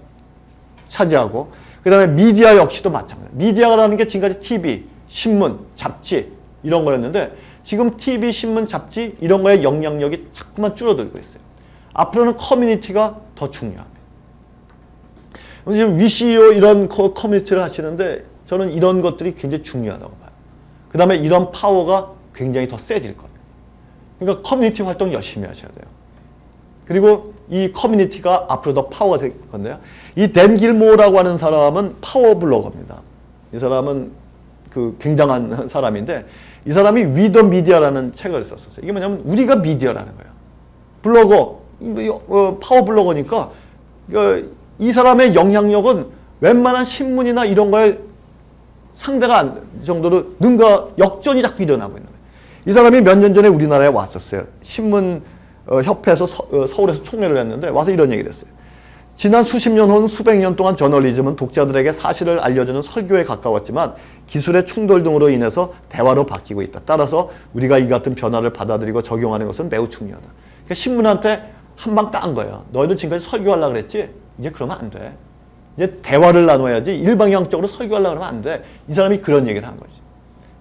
차지하고 그 다음에 미디어 역시도 마찬가지입니다. 미디어라는 게 지금까지 TV, 신문, 잡지 이런 거였는데 지금 TV, 신문, 잡지 이런 거의 영향력이 자꾸만 줄어들고 있어요. 앞으로는 커뮤니티가 더 중요합니다. 지금 위CEO 이런 커뮤니티를 하시는데 저는 이런 것들이 굉장히 중요하다고 봐요. 그 다음에 이런 파워가 굉장히 더 세질 겁니다. 그러니까 커뮤니티 활동 열심히 하셔야 돼요. 그리고 이 커뮤니티가 앞으로 더 파워가 될 건데요. 이 댄 길모어라고 하는 사람은 파워 블로거입니다. 이 사람은 굉장한 사람인데 이 사람이 We the Media라는 책을 썼었어요. 이게 뭐냐면 우리가 미디어라는 거예요. 블로거, 파워 블로거니까 이 사람의 영향력은 웬만한 신문이나 이런 거에 상대가 안 정도로 능가 역전이 자꾸 일어나고 있는 거예요. 이 사람이 몇 년 전에 우리나라에 왔었어요. 신문 협회에서 서울에서 총회를 했는데 와서 이런 얘기를 했어요. 지난 수십 년 혹은 수백 년 동안 저널리즘은 독자들에게 사실을 알려주는 설교에 가까웠지만 기술의 충돌 등으로 인해서 대화로 바뀌고 있다. 따라서 우리가 이 같은 변화를 받아들이고 적용하는 것은 매우 중요하다. 그러니까 신문한테 한 방 딴 거예요. 너희들 지금까지 설교하려고 그랬지? 이제 그러면 안 돼. 이제 대화를 나눠야지 일방향적으로 설교하려고 그러면 안 돼. 이 사람이 그런 얘기를 한 거지.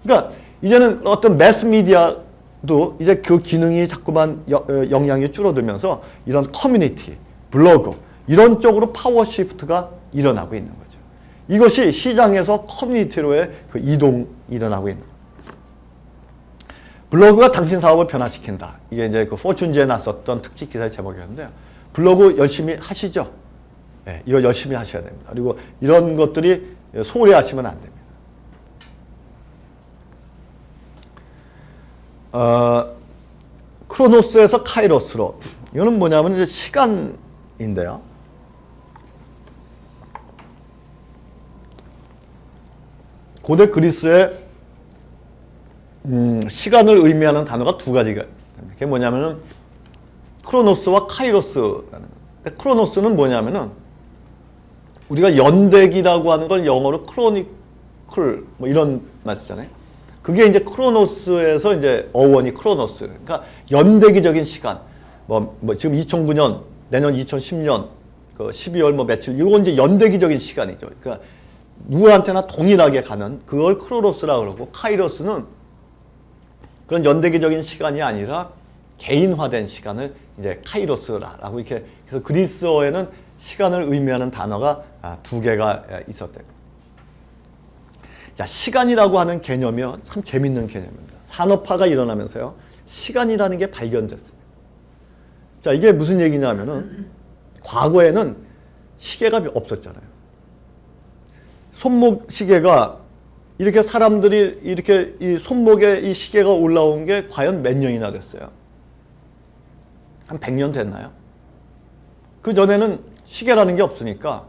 그러니까 이제는 어떤 매스미디어도 이제 그 기능이 자꾸만 영향이 줄어들면서 이런 커뮤니티, 블로그 이런 쪽으로 파워 시프트가 일어나고 있는 거죠. 이것이 시장에서 커뮤니티로의 그 이동이 일어나고 있는 거예요. 블로그가 당신 사업을 변화시킨다. 이게 이제 그 포춘지에 났었던 특집 기사의 제목이었는데요. 블로그 열심히 하시죠. 네, 이거 열심히 하셔야 됩니다. 그리고 이런 것들이 소홀히 하시면 안 됩니다. 크로노스에서 카이로스로. 이거는 뭐냐면 이제 시간인데요. 고대 그리스의 시간을 의미하는 단어가 두 가지가 있습니다. 그게 뭐냐면은 크로노스와 카이로스라는 건데, 크로노스는 뭐냐면은 우리가 연대기라고 하는 걸 영어로 크로니클 뭐 이런 말 쓰잖아요. 그게 이제 크로노스에서 이제 어원이 크로노스. 그러니까 연대기적인 시간. 뭐 지금 2009년, 내년 2010년, 그 12월 뭐 며칠, 이건 이제 연대기적인 시간이죠. 그러니까 누구한테나 동일하게 가는 그걸 크로노스라고 그러고, 카이로스는 그런 연대기적인 시간이 아니라 개인화된 시간을 이제 카이로스라고 이렇게. 그래서 그리스어에는 시간을 의미하는 단어가 두 개가 있었대요. 자, 시간이라고 하는 개념이 참 재밌는 개념입니다. 산업화가 일어나면서요, 시간이라는 게 발견됐습니다. 자, 이게 무슨 얘기냐면은 과거에는 시계가 없었잖아요. 손목 시계가 이렇게 사람들이 이렇게 이 손목에 이 시계가 올라온 게 과연 몇 년이나 됐어요? 한 100년 됐나요? 그 전에는 시계라는 게 없으니까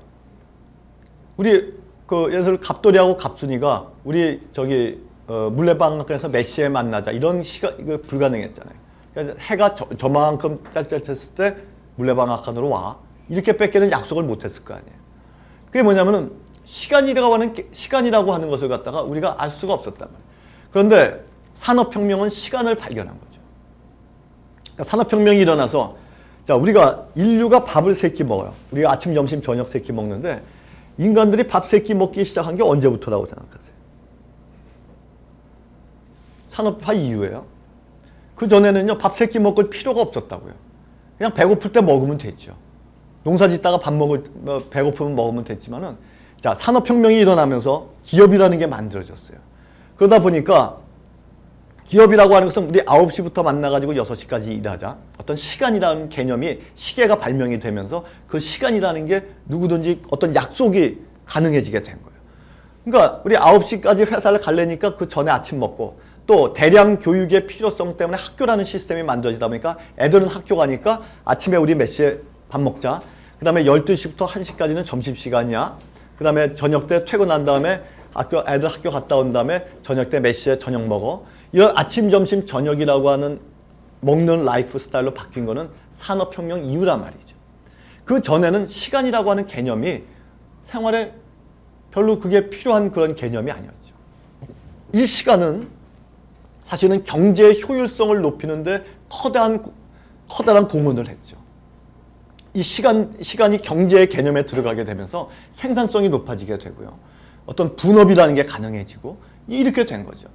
우리 그 예를 들어 갑돌이하고 갑순이가 우리 저기 물레방앗간에서 몇 시에 만나자 이런 시간 이거 불가능했잖아요. 그러니까 해가 저만큼 짤짤했을 때 물레방앗간으로 와 이렇게 뺏기는 약속을 못했을 거 아니에요. 그게 뭐냐면은 시간이라고 하는 것을 갖다가 우리가 알 수가 없었단 말이에요. 그런데 산업혁명은 시간을 발견한 거죠. 그러니까 산업혁명이 일어나서 자, 우리가 인류가 밥을 3끼 먹어요. 우리가 아침, 점심, 저녁 3끼 먹는데 인간들이 밥 3끼 먹기 시작한 게 언제부터라고 생각하세요? 산업화 이후에요. 그 전에는요, 밥 3끼 먹을 필요가 없었다고요. 그냥 배고플 때 먹으면 됐죠. 농사 짓다가 배고프면 먹으면 됐지만은, 자, 산업혁명이 일어나면서 기업이라는 게 만들어졌어요. 그러다 보니까 기업이라고 하는 것은 우리 9시부터 만나가지고 6시까지 일하자. 어떤 시간이라는 개념이 시계가 발명이 되면서 그 시간이라는 게 누구든지 어떤 약속이 가능해지게 된 거예요. 그러니까 우리 9시까지 회사를 가려니까 그 전에 아침 먹고 또 대량 교육의 필요성 때문에 학교라는 시스템이 만들어지다 보니까 애들은 학교 가니까 아침에 우리 몇 시에 밥 먹자. 그 다음에 12시부터 1시까지는 점심시간이야. 그 다음에 저녁 때 퇴근한 다음에 애들 학교 갔다 온 다음에 저녁 때 몇 시에 저녁 먹어. 이런 아침, 점심, 저녁이라고 하는 먹는 라이프 스타일로 바뀐 거는 산업혁명 이후란 말이죠. 그 전에는 시간이라고 하는 개념이 생활에 별로 그게 필요한 그런 개념이 아니었죠. 이 시간은 사실은 경제의 효율성을 높이는데 커다란 공헌을 했죠. 이 시간이 경제의 개념에 들어가게 되면서 생산성이 높아지게 되고요. 어떤 분업이라는 게 가능해지고 이렇게 된 거죠.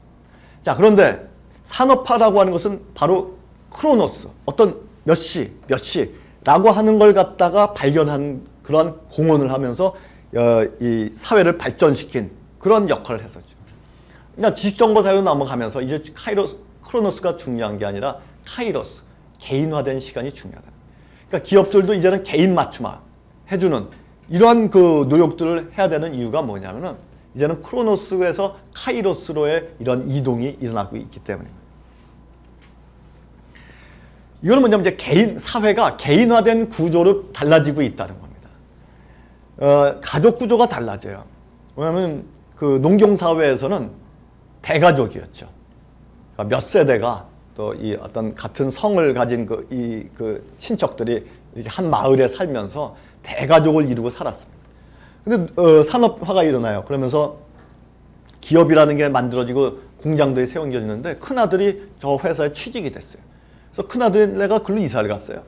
자, 그런데 산업화라고 하는 것은 바로 크로노스, 어떤 몇 시라고 하는 걸 갖다가 발견한 그런 공헌을 하면서 이 사회를 발전시킨 그런 역할을 했었죠. 그러니까 지식정보사회로 넘어가면서 이제 크로노스가 중요한 게 아니라 카이로스, 개인화된 시간이 중요하다. 그러니까 기업들도 이제는 개인 맞춤화 해주는 이러한 그 노력들을 해야 되는 이유가 뭐냐면은 이제는 크로노스에서 카이로스로의 이런 이동이 일어나고 있기 때문입니다. 이거는 뭐냐면 이제 사회가 개인화된 구조로 달라지고 있다는 겁니다. 가족 구조가 달라져요. 왜냐하면 그 농경사회에서는 대가족이었죠. 그러니까 몇 세대가 또 이 어떤 같은 성을 가진 그 친척들이 이렇게 한 마을에 살면서 대가족을 이루고 살았습니다. 근데 산업화가 일어나요. 그러면서 기업이라는 게 만들어지고 공장들이 세워지는데 큰아들이 저 회사에 취직이 됐어요. 그래서 큰아들내가 글로 이사를 갔어요.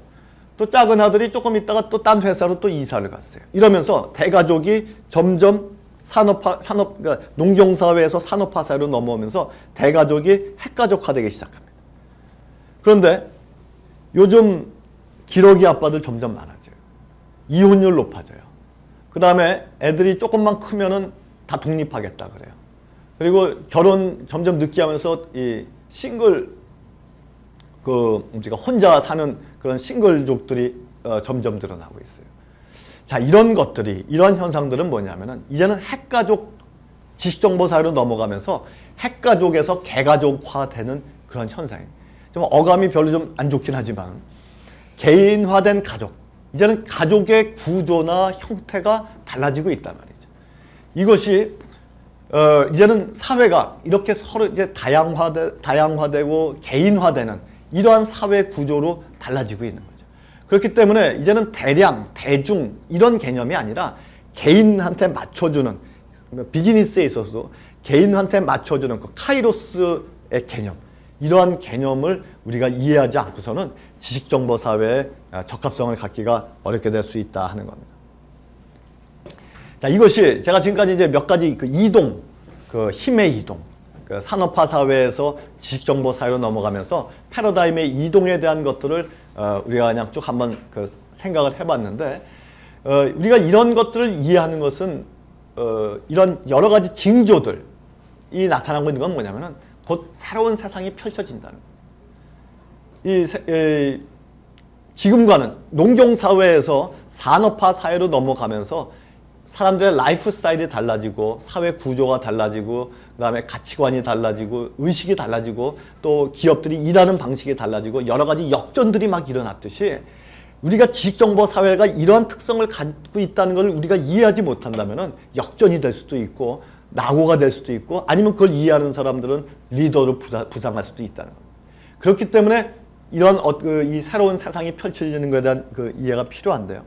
또 작은 아들이 조금 있다가 또 딴 회사로 또 이사를 갔어요. 이러면서 대가족이 점점 그러니까 농경사회에서 산업화 사회로 넘어오면서 대가족이 핵가족화되기 시작합니다. 그런데 요즘 기러기 아빠들 점점 많아져요. 이혼율 높아져요. 그 다음에 애들이 조금만 크면은 다 독립하겠다 그래요. 그리고 결혼 점점 늦게 하면서 이 싱글 우리가 혼자 사는 그런 싱글족들이 점점 늘어나고 있어요. 자, 이런 것들이, 이런 현상들은 뭐냐면은 이제는 핵가족 지식정보 사회로 넘어가면서 핵가족에서 개가족화되는 그런 현상이에요. 좀 어감이 별로 좀 안 좋긴 하지만 개인화된 가족. 이제는 가족의 구조나 형태가 달라지고 있단 말이죠. 이것이 이제는 사회가 이렇게 서로 이제 다양화되고 개인화되는 이러한 사회 구조로 달라지고 있는 거죠. 그렇기 때문에 이제는 대량, 대중 이런 개념이 아니라 개인한테 맞춰주는, 비즈니스에 있어서도 개인한테 맞춰주는 그 카이로스의 개념, 이러한 개념을 우리가 이해하지 않고서는 지식정보 사회에 적합성을 갖기가 어렵게 될 수 있다 하는 겁니다. 자, 이것이 제가 지금까지 이제 몇 가지 그 이동, 그 힘의 이동, 그 산업화 사회에서 지식정보 사회로 넘어가면서 패러다임의 이동에 대한 것들을 우리가 그냥 쭉 한번 그 생각을 해봤는데, 우리가 이런 것들을 이해하는 것은 이런 여러 가지 징조들이 나타나고 있는 건 뭐냐면은 곧 새로운 세상이 펼쳐진다는 거예요. 지금과는 농경사회에서 산업화 사회로 넘어가면서 사람들의 라이프 스타일이 달라지고 사회 구조가 달라지고 그다음에 가치관이 달라지고 의식이 달라지고 또 기업들이 일하는 방식이 달라지고 여러 가지 역전들이 막 일어났듯이 우리가 지식정보 사회가 이러한 특성을 갖고 있다는 걸 우리가 이해하지 못한다면 역전이 될 수도 있고 낙오가 될 수도 있고 아니면 그걸 이해하는 사람들은 리더로 부상할 수도 있다는 겁니다. 그렇기 때문에 이런 이 새로운 세상이 펼쳐지는 것에 대한 그 이해가 필요한데요.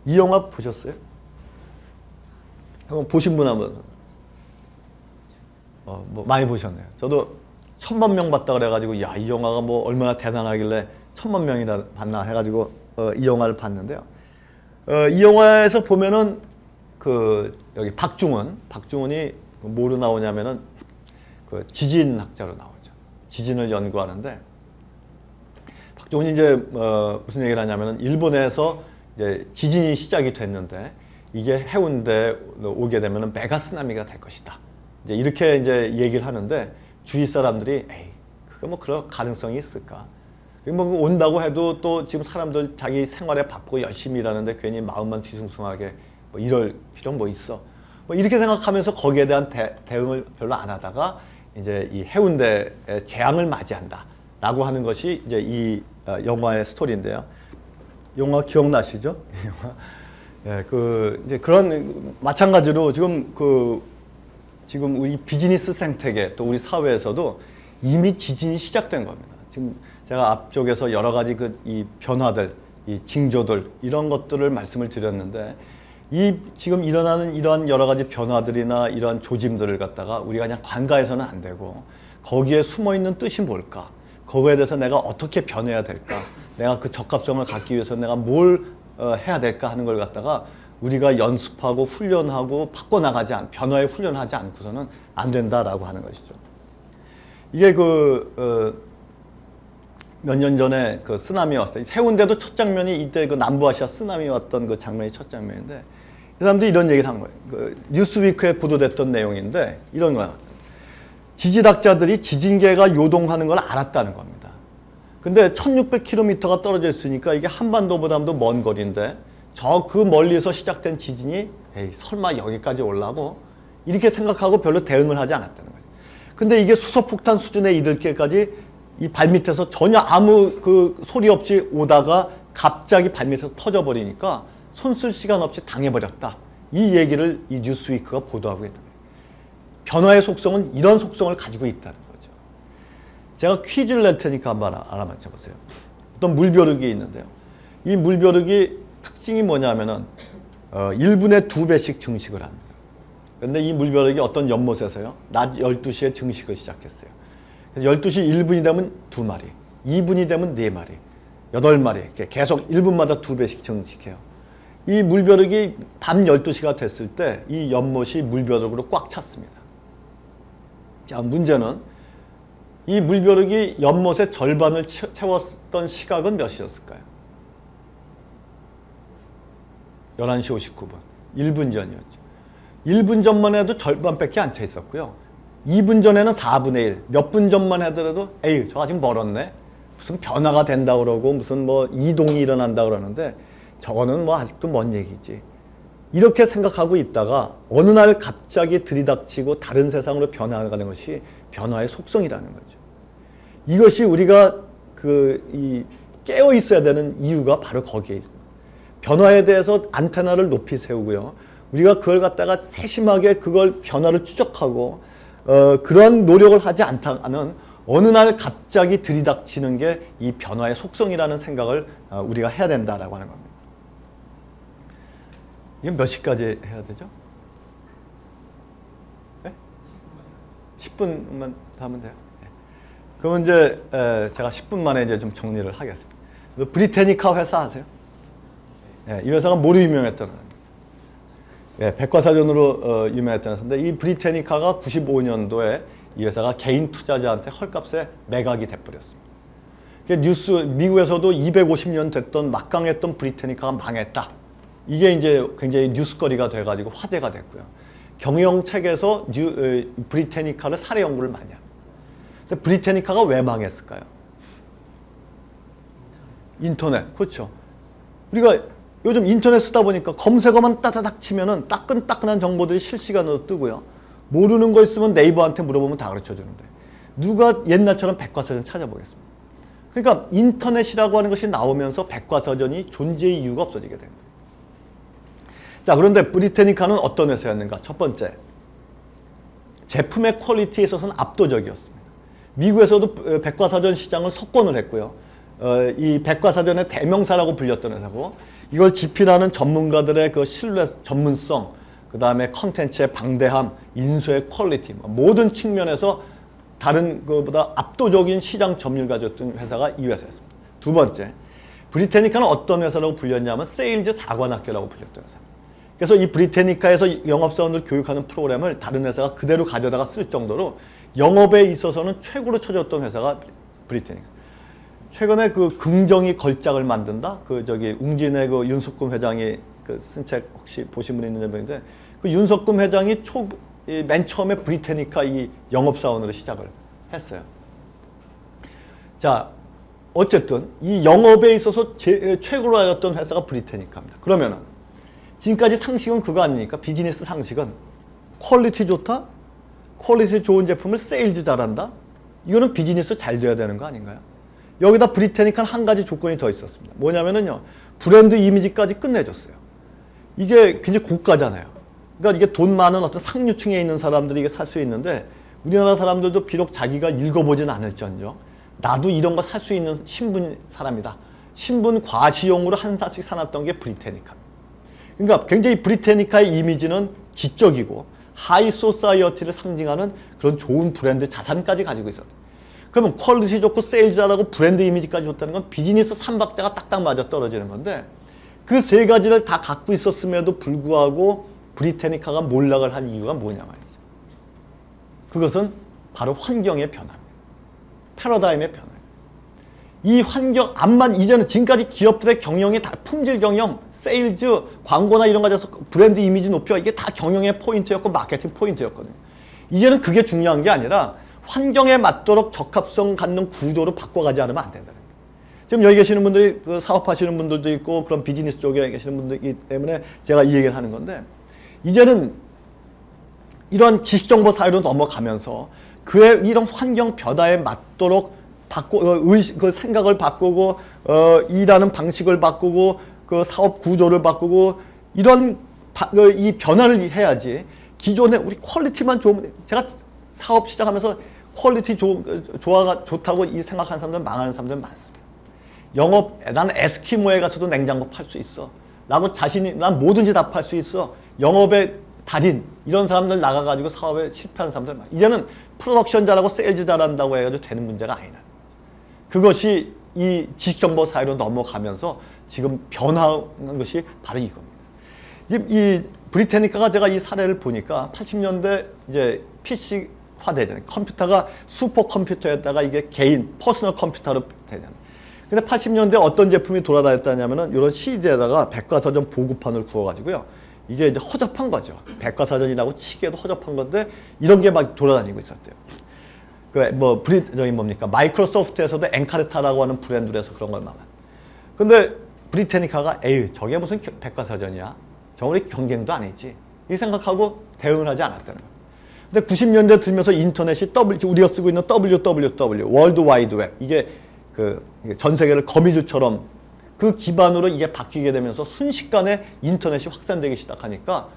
이 영화 보셨어요? 한번 보신 분 한번 뭐 많이 보셨네요. 저도 1000만 명 봤다 그래가지고 야, 이 영화가 뭐 얼마나 대단하길래 1000만 명이나 봤나 해가지고 이 영화를 봤는데요. 이 영화에서 보면은 그 여기 박중훈이 뭐로 나오냐면은 그 지진학자로 나오죠. 지진을 연구하는데 박중훈이 이제 무슨 얘기를 하냐면은 일본에서 이제 지진이 시작이 됐는데 이게 해운대에 오게 되면은 메가 쓰나미가 될 것이다. 이제 이렇게 이제 얘기를 하는데 주위 사람들이 에이 그거 뭐 그럴 가능성이 있을까? 뭐 온다고 해도 또 지금 사람들 자기 생활에 바쁘고 열심히 일하는데 괜히 마음만 뒤숭숭하게 뭐 이럴 필요 뭐 있어? 뭐 이렇게 생각하면서 거기에 대한 대응을 별로 안 하다가 이제 이 해운대에 재앙을 맞이한다라고 하는 것이 이제 이 영화의 스토리인데요. 영화 기억나시죠? 예, 이제 그런 마찬가지로 지금 우리 비즈니스 생태계 또 우리 사회에서도 이미 지진이 시작된 겁니다. 지금 제가 앞쪽에서 여러 가지 이 변화들, 이 징조들 이런 것들을 말씀을 드렸는데 지금 일어나는 이러한 여러 가지 변화들이나 이러한 조짐들을 갖다가 우리가 그냥 관가해서는 안 되고 거기에 숨어 있는 뜻이 뭘까? 거기에 대해서 내가 어떻게 변해야 될까? 내가 그 적합성을 갖기 위해서 내가 뭘 해야 될까 하는 걸 갖다가 우리가 연습하고 훈련하고 바꿔나가지 변화에 훈련하지 않고서는 안 된다라고 하는 것이죠. 이게 몇 년 전에 그 쓰나미 왔어요. 해운대도 첫 장면이 이때 그 남부아시아 쓰나미 왔던 그 장면이 첫 장면인데 이 사람들이 이런 얘기를 한 거예요. 뉴스위크에 보도됐던 내용인데 이런 거야. 지질학자들이 지진계가 요동하는 걸 알았다는 겁니다. 근데 1600km가 떨어져 있으니까 이게 한반도보다도 먼 거리인데 그 멀리서 시작된 지진이 에이 설마 여기까지 올라고 이렇게 생각하고 별로 대응을 하지 않았다는 거죠. 근데 이게 수소폭탄 수준에 이를 때까지 이 발밑에서 전혀 아무 소리 없이 오다가 갑자기 발밑에서 터져버리니까 손 쓸 시간 없이 당해버렸다. 이 얘기를 이 뉴스위크가 보도하고 있는 거예요. 변화의 속성은 이런 속성을 가지고 있다는 거죠. 제가 퀴즈를 낼 테니까 한번 알아맞혀 보세요. 어떤 물벼룩이 있는데요. 이 물벼룩이 특징이 뭐냐면은 1분에 2배씩 증식을 합니다. 그런데 이 물벼룩이 어떤 연못에서요. 낮 12시에 증식을 시작했어요. 그래서 12시 1분이 되면 2마리, 2분이 되면 4마리, 8마리 계속 1분마다 2배씩 증식해요. 이 물벼룩이 밤 12시가 됐을 때 이 연못이 물벼룩으로 꽉 찼습니다. 자, 문제는 이 물벼룩이 연못의 절반을 채웠던 시각은 몇 시였을까요? 11시 59분. 1분 전이었죠. 1분 전만 해도 절반밖에 안 차 있었고요. 2분 전에는 4분의 1. 몇 분 전만 하더라도 에이, 저 아직 멀었네. 무슨 변화가 된다 그러고 무슨 뭐 이동이 일어난다 그러는데 저거는 뭐 아직도 먼 얘기지. 이렇게 생각하고 있다가 어느 날 갑자기 들이닥치고 다른 세상으로 변화가는 것이 변화의 속성이라는 거죠. 이것이 우리가 깨어 있어야 되는 이유가 바로 거기에 있습니다. 변화에 대해서 안테나를 높이 세우고요. 우리가 그걸 갖다가 세심하게 그걸 변화를 추적하고 그런 노력을 하지 않다가는 어느 날 갑자기 들이닥치는 게 이 변화의 속성이라는 생각을 우리가 해야 된다라고 하는 겁니다. 이게 몇 시까지 해야 되죠? 네? 10분만 더 하면 돼요. 네. 그러면 이제 제가 10분 만에 이제 좀 정리를 하겠습니다. 브리테니카 회사 아세요? 네, 이 회사가 뭐로 유명했던 회사입니다. 네, 백과사전으로 유명했던 회사인데 이 브리테니카가 95년도에 이 회사가 개인 투자자한테 헐값에 매각이 돼버렸습니다. 미국에서도 250년 됐던 막강했던 브리테니카가 망했다. 이게 이제 굉장히 뉴스거리가 돼가지고 화제가 됐고요. 경영책에서 브리테니카를 사례 연구를 많이 합니다. 근데 브리테니카가 왜 망했을까요? 인터넷, 그렇죠. 우리가 요즘 인터넷 쓰다 보니까 검색어만 따다닥 치면은 따끈따끈한 정보들이 실시간으로 뜨고요. 모르는 거 있으면 네이버한테 물어보면 다 가르쳐 주는데 누가 옛날처럼 백과사전 찾아보겠습니까? 그러니까 인터넷이라고 하는 것이 나오면서 백과사전이 존재의 이유가 없어지게 됩니다. 자, 그런데 브리테니카는 어떤 회사였는가? 첫 번째, 제품의 퀄리티에 있어서는 압도적이었습니다. 미국에서도 백과사전 시장을 석권을 했고요. 이 백과사전의 대명사라고 불렸던 회사고 이걸 집필하는 전문가들의 그 신뢰, 전문성, 그 다음에 컨텐츠의 방대함, 인수의 퀄리티, 모든 측면에서 다른 것보다 압도적인 시장 점유율을 가졌던 회사가 이 회사였습니다. 두 번째, 브리테니카는 어떤 회사라고 불렸냐면 세일즈 사관학교라고 불렸던 회사입니다. 그래서 이 브리테니카에서 영업사원을 교육하는 프로그램을 다른 회사가 그대로 가져다가 쓸 정도로 영업에 있어서는 최고로 쳐졌던 회사가 브리테니카. 최근에 그 긍정이 걸작을 만든다. 웅진의 그 윤석금 회장이 쓴 책 혹시 보신 분 있는지 모르겠는데 그 윤석금 회장이 맨 처음에 브리테니카 이 영업사원으로 시작을 했어요. 자, 어쨌든 이 영업에 있어서 최고로 하였던 회사가 브리테니카입니다. 그러면은 지금까지 상식은 그거 아닙니까? 비즈니스 상식은 퀄리티 좋다? 퀄리티 좋은 제품을 세일즈 잘한다? 이거는 비즈니스 잘 돼야 되는 거 아닌가요? 여기다 브리테니카는 한 가지 조건이 더 있었습니다. 뭐냐면은요, 브랜드 이미지까지 끝내줬어요. 이게 굉장히 고가잖아요. 그러니까 이게 돈 많은 어떤 상류층에 있는 사람들이 이게 살 수 있는데 우리나라 사람들도 비록 자기가 읽어보진 않을지언정 나도 이런 거 살 수 있는 신분 사람이다. 신분 과시용으로 한 사씩 사놨던 게 브리테니카. 그러니까 굉장히 브리테니카의 이미지는 지적이고 하이 소사이어티를 상징하는 그런 좋은 브랜드 자산까지 가지고 있었다. 그러면 퀄리티 좋고 세일즈 잘하고 브랜드 이미지까지 좋다는 건 비즈니스 삼박자가 딱딱 맞아 떨어지는 건데 그 세 가지를 다 갖고 있었음에도 불구하고 브리테니카가 몰락을 한 이유가 뭐냐 말이죠. 그것은 바로 환경의 변화입니다. 패러다임의 변화. 이 환경, 이제는 지금까지 기업들의 경영이 다 품질 경영, 세일즈, 광고나 이런 거에서 브랜드 이미지 높여 이게 다 경영의 포인트였고 마케팅 포인트였거든요. 이제는 그게 중요한 게 아니라 환경에 맞도록 적합성 갖는 구조로 바꿔가지 않으면 안 된다는 거예요. 지금 여기 계시는 분들이 사업하시는 분들도 있고 그런 비즈니스 쪽에 계시는 분들이기 때문에 제가 이 얘기를 하는 건데 이제는 이런 지식정보 사회로 넘어가면서 그의 이런 환경 변화에 맞도록 그 생각을 바꾸고 일하는 방식을 바꾸고 그 사업 구조를 바꾸고 이런 이 변화를 해야지 기존에 우리 퀄리티만 좋으면 제가 사업 시작하면서 퀄리티 좋다고 생각하는 사람들은 망하는 사람들은 많습니다. 나는 에스키모에 가서도 냉장고 팔 수 있어. 난 뭐든지 다 팔 수 있어. 영업의 달인 이런 사람들 나가가지고 사업에 실패하는 사람들 많아요. 이제는 프로덕션 잘하고 세일즈 잘한다고 해가지고 되는 문제가 아니다. 그것이 이 지식정보 사회로 넘어가면서 지금 변화하는 것이 바로 이겁니다. 지금 이 브리테니카가 제가 이 사례를 보니까 80년대 이제 PC화 되잖아요. 컴퓨터가 슈퍼컴퓨터에다가 이게 개인 퍼스널 컴퓨터로 되잖아요. 근데 80년대 어떤 제품이 돌아다녔다냐면은 이런 CD에다가 백과사전 보급판을 구워가지고요. 이게 이제 허접한 거죠. 백과사전이라고 치기에도 허접한 건데 이런 게 막 돌아다니고 있었대요. 저기 뭡니까? 마이크로소프트에서도 엔카르타라고 하는 브랜드로 해서 그런 걸 막아. 근데 브리테니카가 에이, 저게 무슨 백과사전이야? 저거는 경쟁도 아니지. 이 생각하고 대응을 하지 않았다는 거예요. 근데 90년대 들면서 인터넷이 우리가 쓰고 있는 WWW, 월드 와이드 웹, 이게 전 세계를 거미줄처럼 그 기반으로 이게 바뀌게 되면서 순식간에 인터넷이 확산되기 시작하니까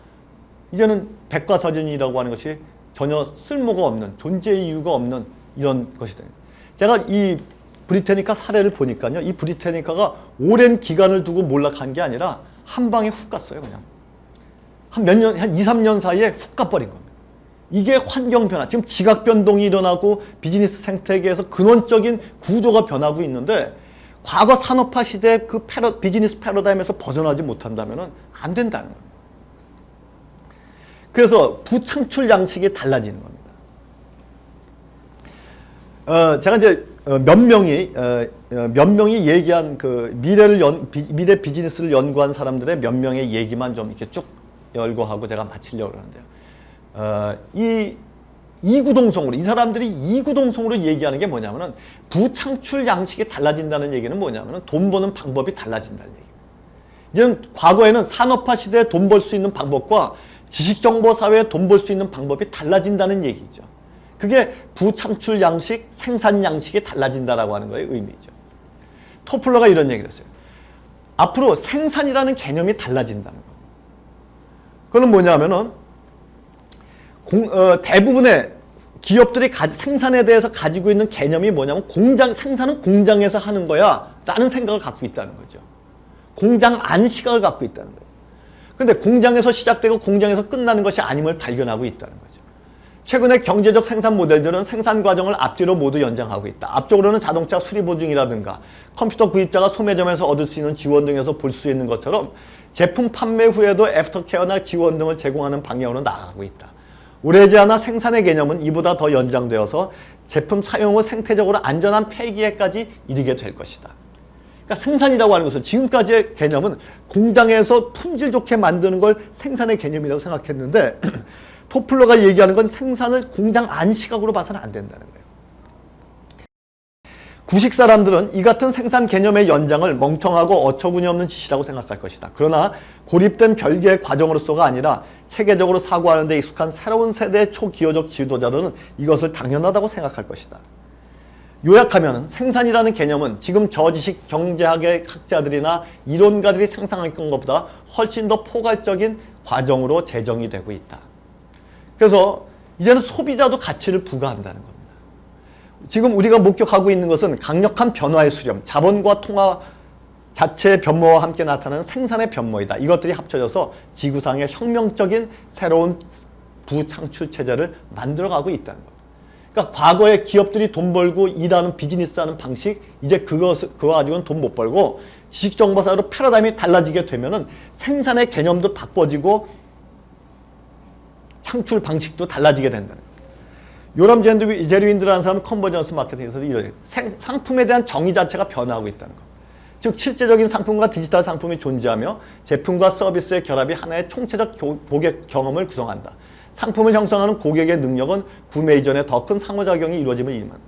이제는 백과사전이라고 하는 것이 전혀 쓸모가 없는, 존재의 이유가 없는 이런 것이 됩니다. 제가 이 브리테니카 사례를 보니까요. 이 브리테니카가 오랜 기간을 두고 몰락한 게 아니라 한 방에 훅 갔어요. 그냥. 한 2, 3년 사이에 훅 가버린 겁니다. 이게 환경 변화, 지금 지각 변동이 일어나고 비즈니스 생태계에서 근원적인 구조가 변하고 있는데 과거 산업화 시대 그 비즈니스 패러다임에서 벗어나지 못한다면 안 된다는 겁니다. 그래서 부창출 양식이 달라지는 겁니다. 제가 이제 몇 명이 얘기한 그 미래 비즈니스를 연구한 사람들의 몇 명의 얘기만 좀 이렇게 쭉 열거하고 제가 마치려고 하는데요. 이구동성으로, 이 사람들이 이구동성으로 얘기하는 게 뭐냐면은 부창출 양식이 달라진다는 얘기는 뭐냐면은 돈 버는 방법이 달라진다는 얘기입니다. 이제는 과거에는 산업화 시대에 돈 벌 수 있는 방법과 지식정보 사회에 돈 벌 수 있는 방법이 달라진다는 얘기죠. 그게 부창출 양식, 생산 양식이 달라진다라고 하는 거의 의미죠. 토플러가 이런 얘기를 했어요. 앞으로 생산이라는 개념이 달라진다는 거. 그건 뭐냐면은 대부분의 기업들이 생산에 대해서 가지고 있는 개념이 뭐냐면 생산은 공장에서 하는 거야 라는 생각을 갖고 있다는 거죠. 공장 안 시각을 갖고 있다는 거예요. 근데 공장에서 시작되고 공장에서 끝나는 것이 아님을 발견하고 있다는 거죠. 최근에 경제적 생산 모델들은 생산 과정을 앞뒤로 모두 연장하고 있다. 앞쪽으로는 자동차 수리 보증이라든가 컴퓨터 구입자가 소매점에서 얻을 수 있는 지원 등에서 볼 수 있는 것처럼 제품 판매 후에도 애프터케어나 지원 등을 제공하는 방향으로 나아가고 있다. 오래지 않아 생산의 개념은 이보다 더 연장되어서 제품 사용 후 생태적으로 안전한 폐기에까지 이르게 될 것이다. 그러니까 생산이라고 하는 것은 지금까지의 개념은 공장에서 품질 좋게 만드는 걸 생산의 개념이라고 생각했는데 토플러가 얘기하는 건 생산을 공장 안 시각으로 봐서는 안 된다는 거예요. 구식 사람들은 이 같은 생산 개념의 연장을 멍청하고 어처구니 없는 짓이라고 생각할 것이다. 그러나 고립된 별개의 과정으로서가 아니라 체계적으로 사고하는 데 익숙한 새로운 세대의 초기호적 지도자들은 이것을 당연하다고 생각할 것이다. 요약하면 생산이라는 개념은 지금 저지식 경제학의 학자들이나 이론가들이 상상했던 것보다 훨씬 더 포괄적인 과정으로 제정이 되고 있다. 그래서 이제는 소비자도 가치를 부과한다는 겁니다. 지금 우리가 목격하고 있는 것은 강력한 변화의 수렴, 자본과 통화 자체의 변모와 함께 나타나는 생산의 변모이다. 이것들이 합쳐져서 지구상의 혁명적인 새로운 부창출 체제를 만들어가고 있다는 겁니다. 그러니까 과거에 기업들이 돈 벌고 일하는 비즈니스하는 방식, 이제 그거 가지고는 돈 못 벌고 지식정보사회로 패러다임이 달라지게 되면은 생산의 개념도 바꿔지고 창출 방식도 달라지게 된다는 거예요. 요람 제르윈드라는 사람은 컨버전스 마케팅에서 이런 상품에 대한 정의 자체가 변화하고 있다는 겁니다. 즉 실제적인 상품과 디지털 상품이 존재하며 제품과 서비스의 결합이 하나의 총체적 고객 경험을 구성한다. 상품을 형성하는 고객의 능력은 구매 이전에 더 큰 상호작용이 이루어짐을 의미한다.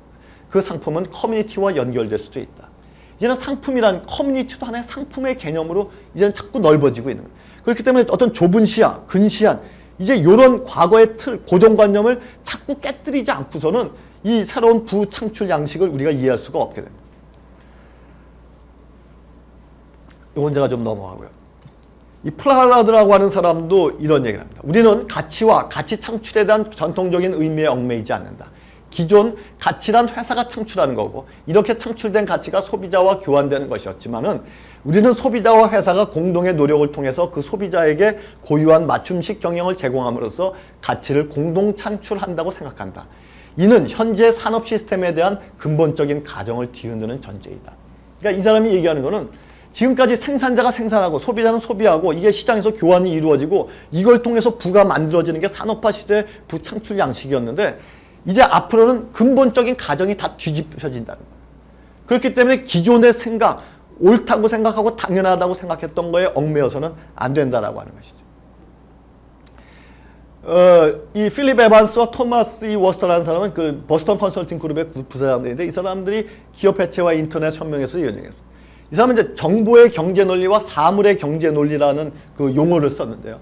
그 상품은 커뮤니티와 연결될 수도 있다. 이제는 상품이란 커뮤니티도 하나의 상품의 개념으로 이제는 자꾸 넓어지고 있는 거예요. 그렇기 때문에 어떤 좁은 시야, 근시안, 이제 이런 과거의 틀, 고정관념을 자꾸 깨뜨리지 않고서는 이 새로운 부창출 양식을 우리가 이해할 수가 없게 됩니다. 이건 제가 좀 넘어가고요. 이 플라라드라고 하는 사람도 이런 얘기를 합니다. 우리는 가치와 가치 창출에 대한 전통적인 의미에 얽매이지 않는다. 기존 가치란 회사가 창출하는 거고 이렇게 창출된 가치가 소비자와 교환되는 것이었지만은 우리는 소비자와 회사가 공동의 노력을 통해서 그 소비자에게 고유한 맞춤식 경영을 제공함으로써 가치를 공동 창출한다고 생각한다. 이는 현재 산업 시스템에 대한 근본적인 가정을 뒤흔드는 전제이다. 그러니까 이 사람이 얘기하는 거는 지금까지 생산자가 생산하고 소비자는 소비하고 이게 시장에서 교환이 이루어지고 이걸 통해서 부가 만들어지는 게 산업화 시대의 부창출 양식이었는데 이제 앞으로는 근본적인 가정이 다 뒤집혀진다는 거예요. 그렇기 때문에 기존의 생각, 옳다고 생각하고 당연하다고 생각했던 거에 얽매여서는 안 된다라고 하는 것이죠. 이 필립 에반스와 토마스 이 워스터라는 사람은 그 버스턴 컨설팅 그룹의 부사장들인데 이 사람들이 기업 해체와 인터넷 혁명에서 연영했어요. 이 사람은 이제 정보의 경제 논리와 사물의 경제 논리라는 그 용어를 썼는데요.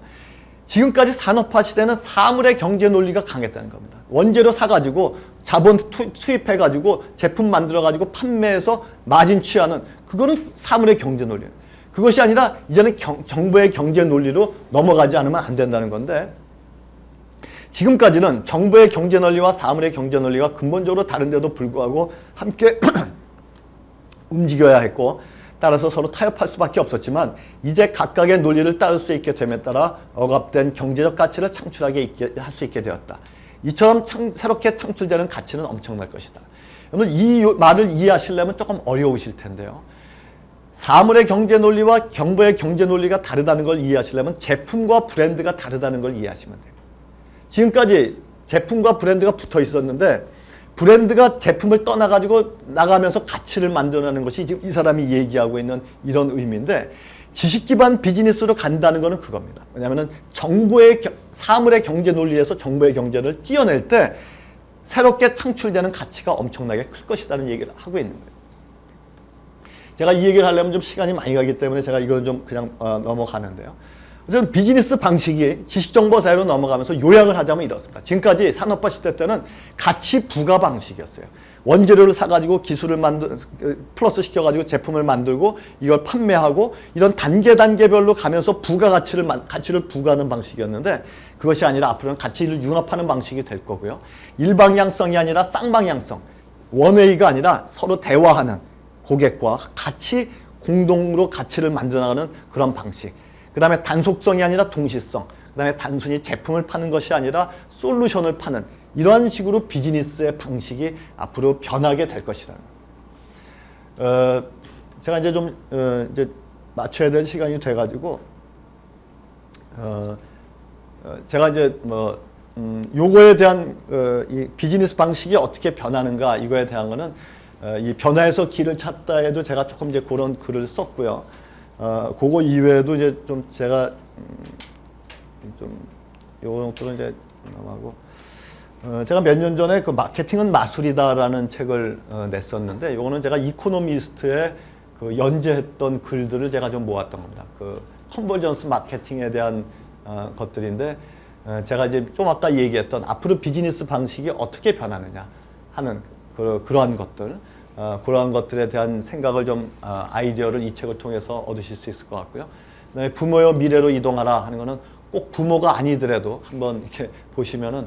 지금까지 산업화 시대는 사물의 경제 논리가 강했다는 겁니다. 원재료 사가지고 자본 수입해가지고 제품 만들어가지고 판매해서 마진 취하는 그거는 사물의 경제 논리예요. 그것이 아니라 이제는 정보의 경제 논리로 넘어가지 않으면 안 된다는 건데 지금까지는 정보의 경제 논리와 사물의 경제 논리가 근본적으로 다른데도 불구하고 함께 움직여야 했고 따라서 서로 타협할 수밖에 없었지만 이제 각각의 논리를 따를 수 있게 됨에 따라 억압된 경제적 가치를 창출하게 할 수 있게 되었다. 이처럼 새롭게 창출되는 가치는 엄청날 것이다. 여러분 이 말을 이해하시려면 조금 어려우실 텐데요. 사물의 경제 논리와 정보의 경제 논리가 다르다는 걸 이해하시려면 제품과 브랜드가 다르다는 걸 이해하시면 돼요. 지금까지 제품과 브랜드가 붙어 있었는데 브랜드가 제품을 떠나가지고 나가면서 가치를 만들어내는 것이 지금 이 사람이 얘기하고 있는 이런 의미인데 지식 기반 비즈니스로 간다는 것은 그겁니다. 왜냐하면 정보의 사물의 경제 논리에서 정보의 경제를 띄어낼 때 새롭게 창출되는 가치가 엄청나게 클 것이라는 얘기를 하고 있는 거예요. 제가 이 얘기를 하려면 좀 시간이 많이 가기 때문에 제가 이걸 좀 그냥 넘어가는데요. 어쨌든 비즈니스 방식이 지식정보 사회로 넘어가면서 요약을 하자면 이렇습니다. 지금까지 산업화 시대 때는 가치 부가 방식이었어요. 원재료를 사가지고 기술을 플러스 시켜가지고 제품을 만들고 이걸 판매하고 이런 단계별로 가면서 가치를 부과하는 방식이었는데 그것이 아니라 앞으로는 가치를 융합하는 방식이 될 거고요. 일방향성이 아니라 쌍방향성, 원웨이가 아니라 서로 대화하는 고객과 같이 공동으로 가치를 만들어 나가는 그런 방식. 그 다음에 단속성이 아니라 동시성, 그 다음에 단순히 제품을 파는 것이 아니라 솔루션을 파는 이런 식으로 비즈니스의 방식이 앞으로 변하게 될 것이라는 거예요. 제가 이제 좀 이제 맞춰야 될 시간이 돼가지고 제가 이제 요거에 대한 이 비즈니스 방식이 어떻게 변하는가 이거에 대한 거는 이 변화에서 길을 찾다 해도 제가 조금 이제 그런 글을 썼고요. 그거 이외에도 이제 좀 제가 좀 요것들은 이제 넘어가고 제가 몇 년 전에 그 마케팅은 마술이다라는 책을 냈었는데 요거는 제가 이코노미스트에 그 연재했던 글들을 제가 좀 모았던 겁니다. 그 컨버전스 마케팅에 대한 것들인데 제가 이제 좀 아까 얘기했던 앞으로 비즈니스 방식이 어떻게 변하느냐 하는 그러한 것들 그러한 것들에 대한 생각을 좀 아이디어를 이 책을 통해서 얻으실 수 있을 것 같고요. 그다음에 부모여 미래로 이동하라 하는 거는 꼭 부모가 아니더라도 한번 이렇게 보시면은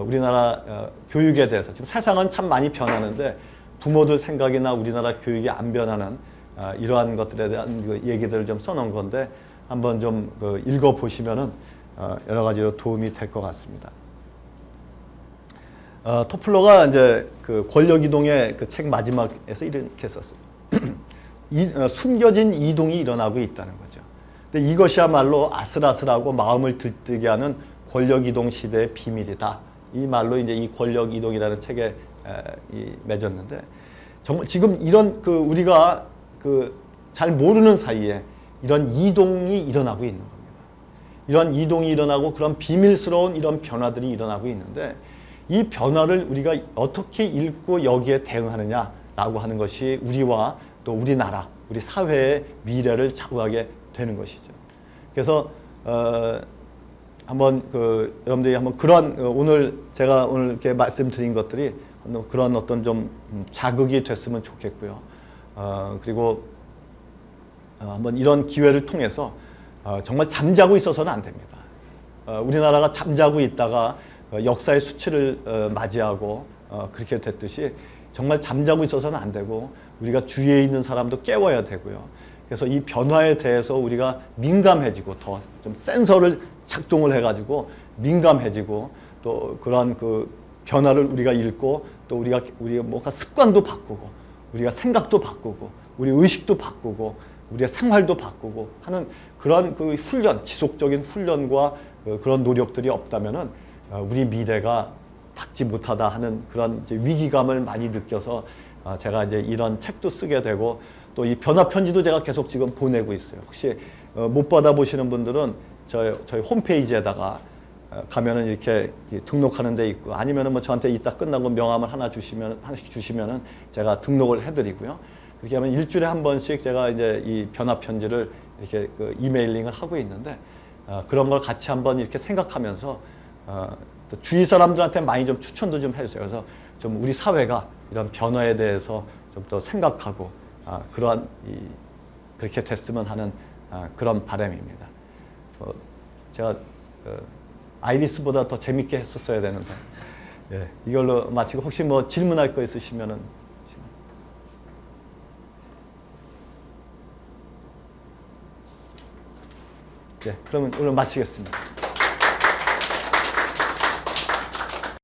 우리나라 교육에 대해서 지금 세상은 참 많이 변하는데 부모들 생각이나 우리나라 교육이 안 변하는 이러한 것들에 대한 그 얘기들을 좀 써놓은 건데 한번 좀 읽어 보시면은 여러 가지로 도움이 될 것 같습니다. 토플러가 이제 그 권력 이동의 그 책 마지막에서 이렇게 썼어요. 숨겨진 이동이 일어나고 있다는 거죠. 근데 이것이야말로 아슬아슬하고 마음을 들뜨게 하는 권력 이동 시대의 비밀이다. 이 말로 이제 이 권력 이동이라는 책에 맺었는데 정말 지금 이런 그 우리가 그 잘 모르는 사이에 이런 이동이 일어나고 있는 겁니다. 이런 이동이 일어나고 그런 비밀스러운 이런 변화들이 일어나고 있는데 이 변화를 우리가 어떻게 읽고 여기에 대응하느냐라고 하는 것이 우리와 또 우리나라, 우리 사회의 미래를 좌우하게 되는 것이죠. 그래서 한번 여러분들이 한번 그런 오늘 제가 오늘 이렇게 말씀드린 것들이 그런 어떤 좀 자극이 됐으면 좋겠고요. 그리고 한번 이런 기회를 통해서 정말 잠자고 있어서는 안 됩니다. 우리나라가 잠자고 있다가 역사의 수치를 맞이하고 그렇게 됐듯이 정말 잠자고 있어서는 안 되고 우리가 주위에 있는 사람도 깨워야 되고요. 그래서 이 변화에 대해서 우리가 민감해지고 더 좀 센서를 작동을 해가지고 민감해지고 또 그러한 그 변화를 우리가 읽고 또 우리가 뭔가 습관도 바꾸고 우리가 생각도 바꾸고 우리 의식도 바꾸고 우리의 생활도 바꾸고 하는 그런 그 훈련, 지속적인 훈련과 그런 노력들이 없다면은 우리 미래가 밝지 못하다 하는 그런 이제 위기감을 많이 느껴서 제가 이제 이런 책도 쓰게 되고 또 이 변화 편지도 제가 계속 지금 보내고 있어요. 혹시 못 받아보시는 분들은 저희 홈페이지에다가 가면은 이렇게 등록하는 데 있고 아니면은 뭐 저한테 이따 끝나고 명함을 하나씩 주시면은 제가 등록을 해드리고요. 그렇게 하면 일주일에 한 번씩 제가 이제 이 변화 편지를 이렇게 그 이메일링을 하고 있는데 그런 걸 같이 한번 이렇게 생각하면서 또 주위 사람들한테 많이 좀 추천도 좀 해주세요. 그래서 좀 우리 사회가 이런 변화에 대해서 좀 더 생각하고 그러한 그렇게 됐으면 하는 그런 바람입니다. 제가 아이리스보다 더 재밌게 했었어야 되는데 예, 이걸로 마치고 혹시 뭐 질문할 거 있으시면은 예, 그러면 오늘 마치겠습니다.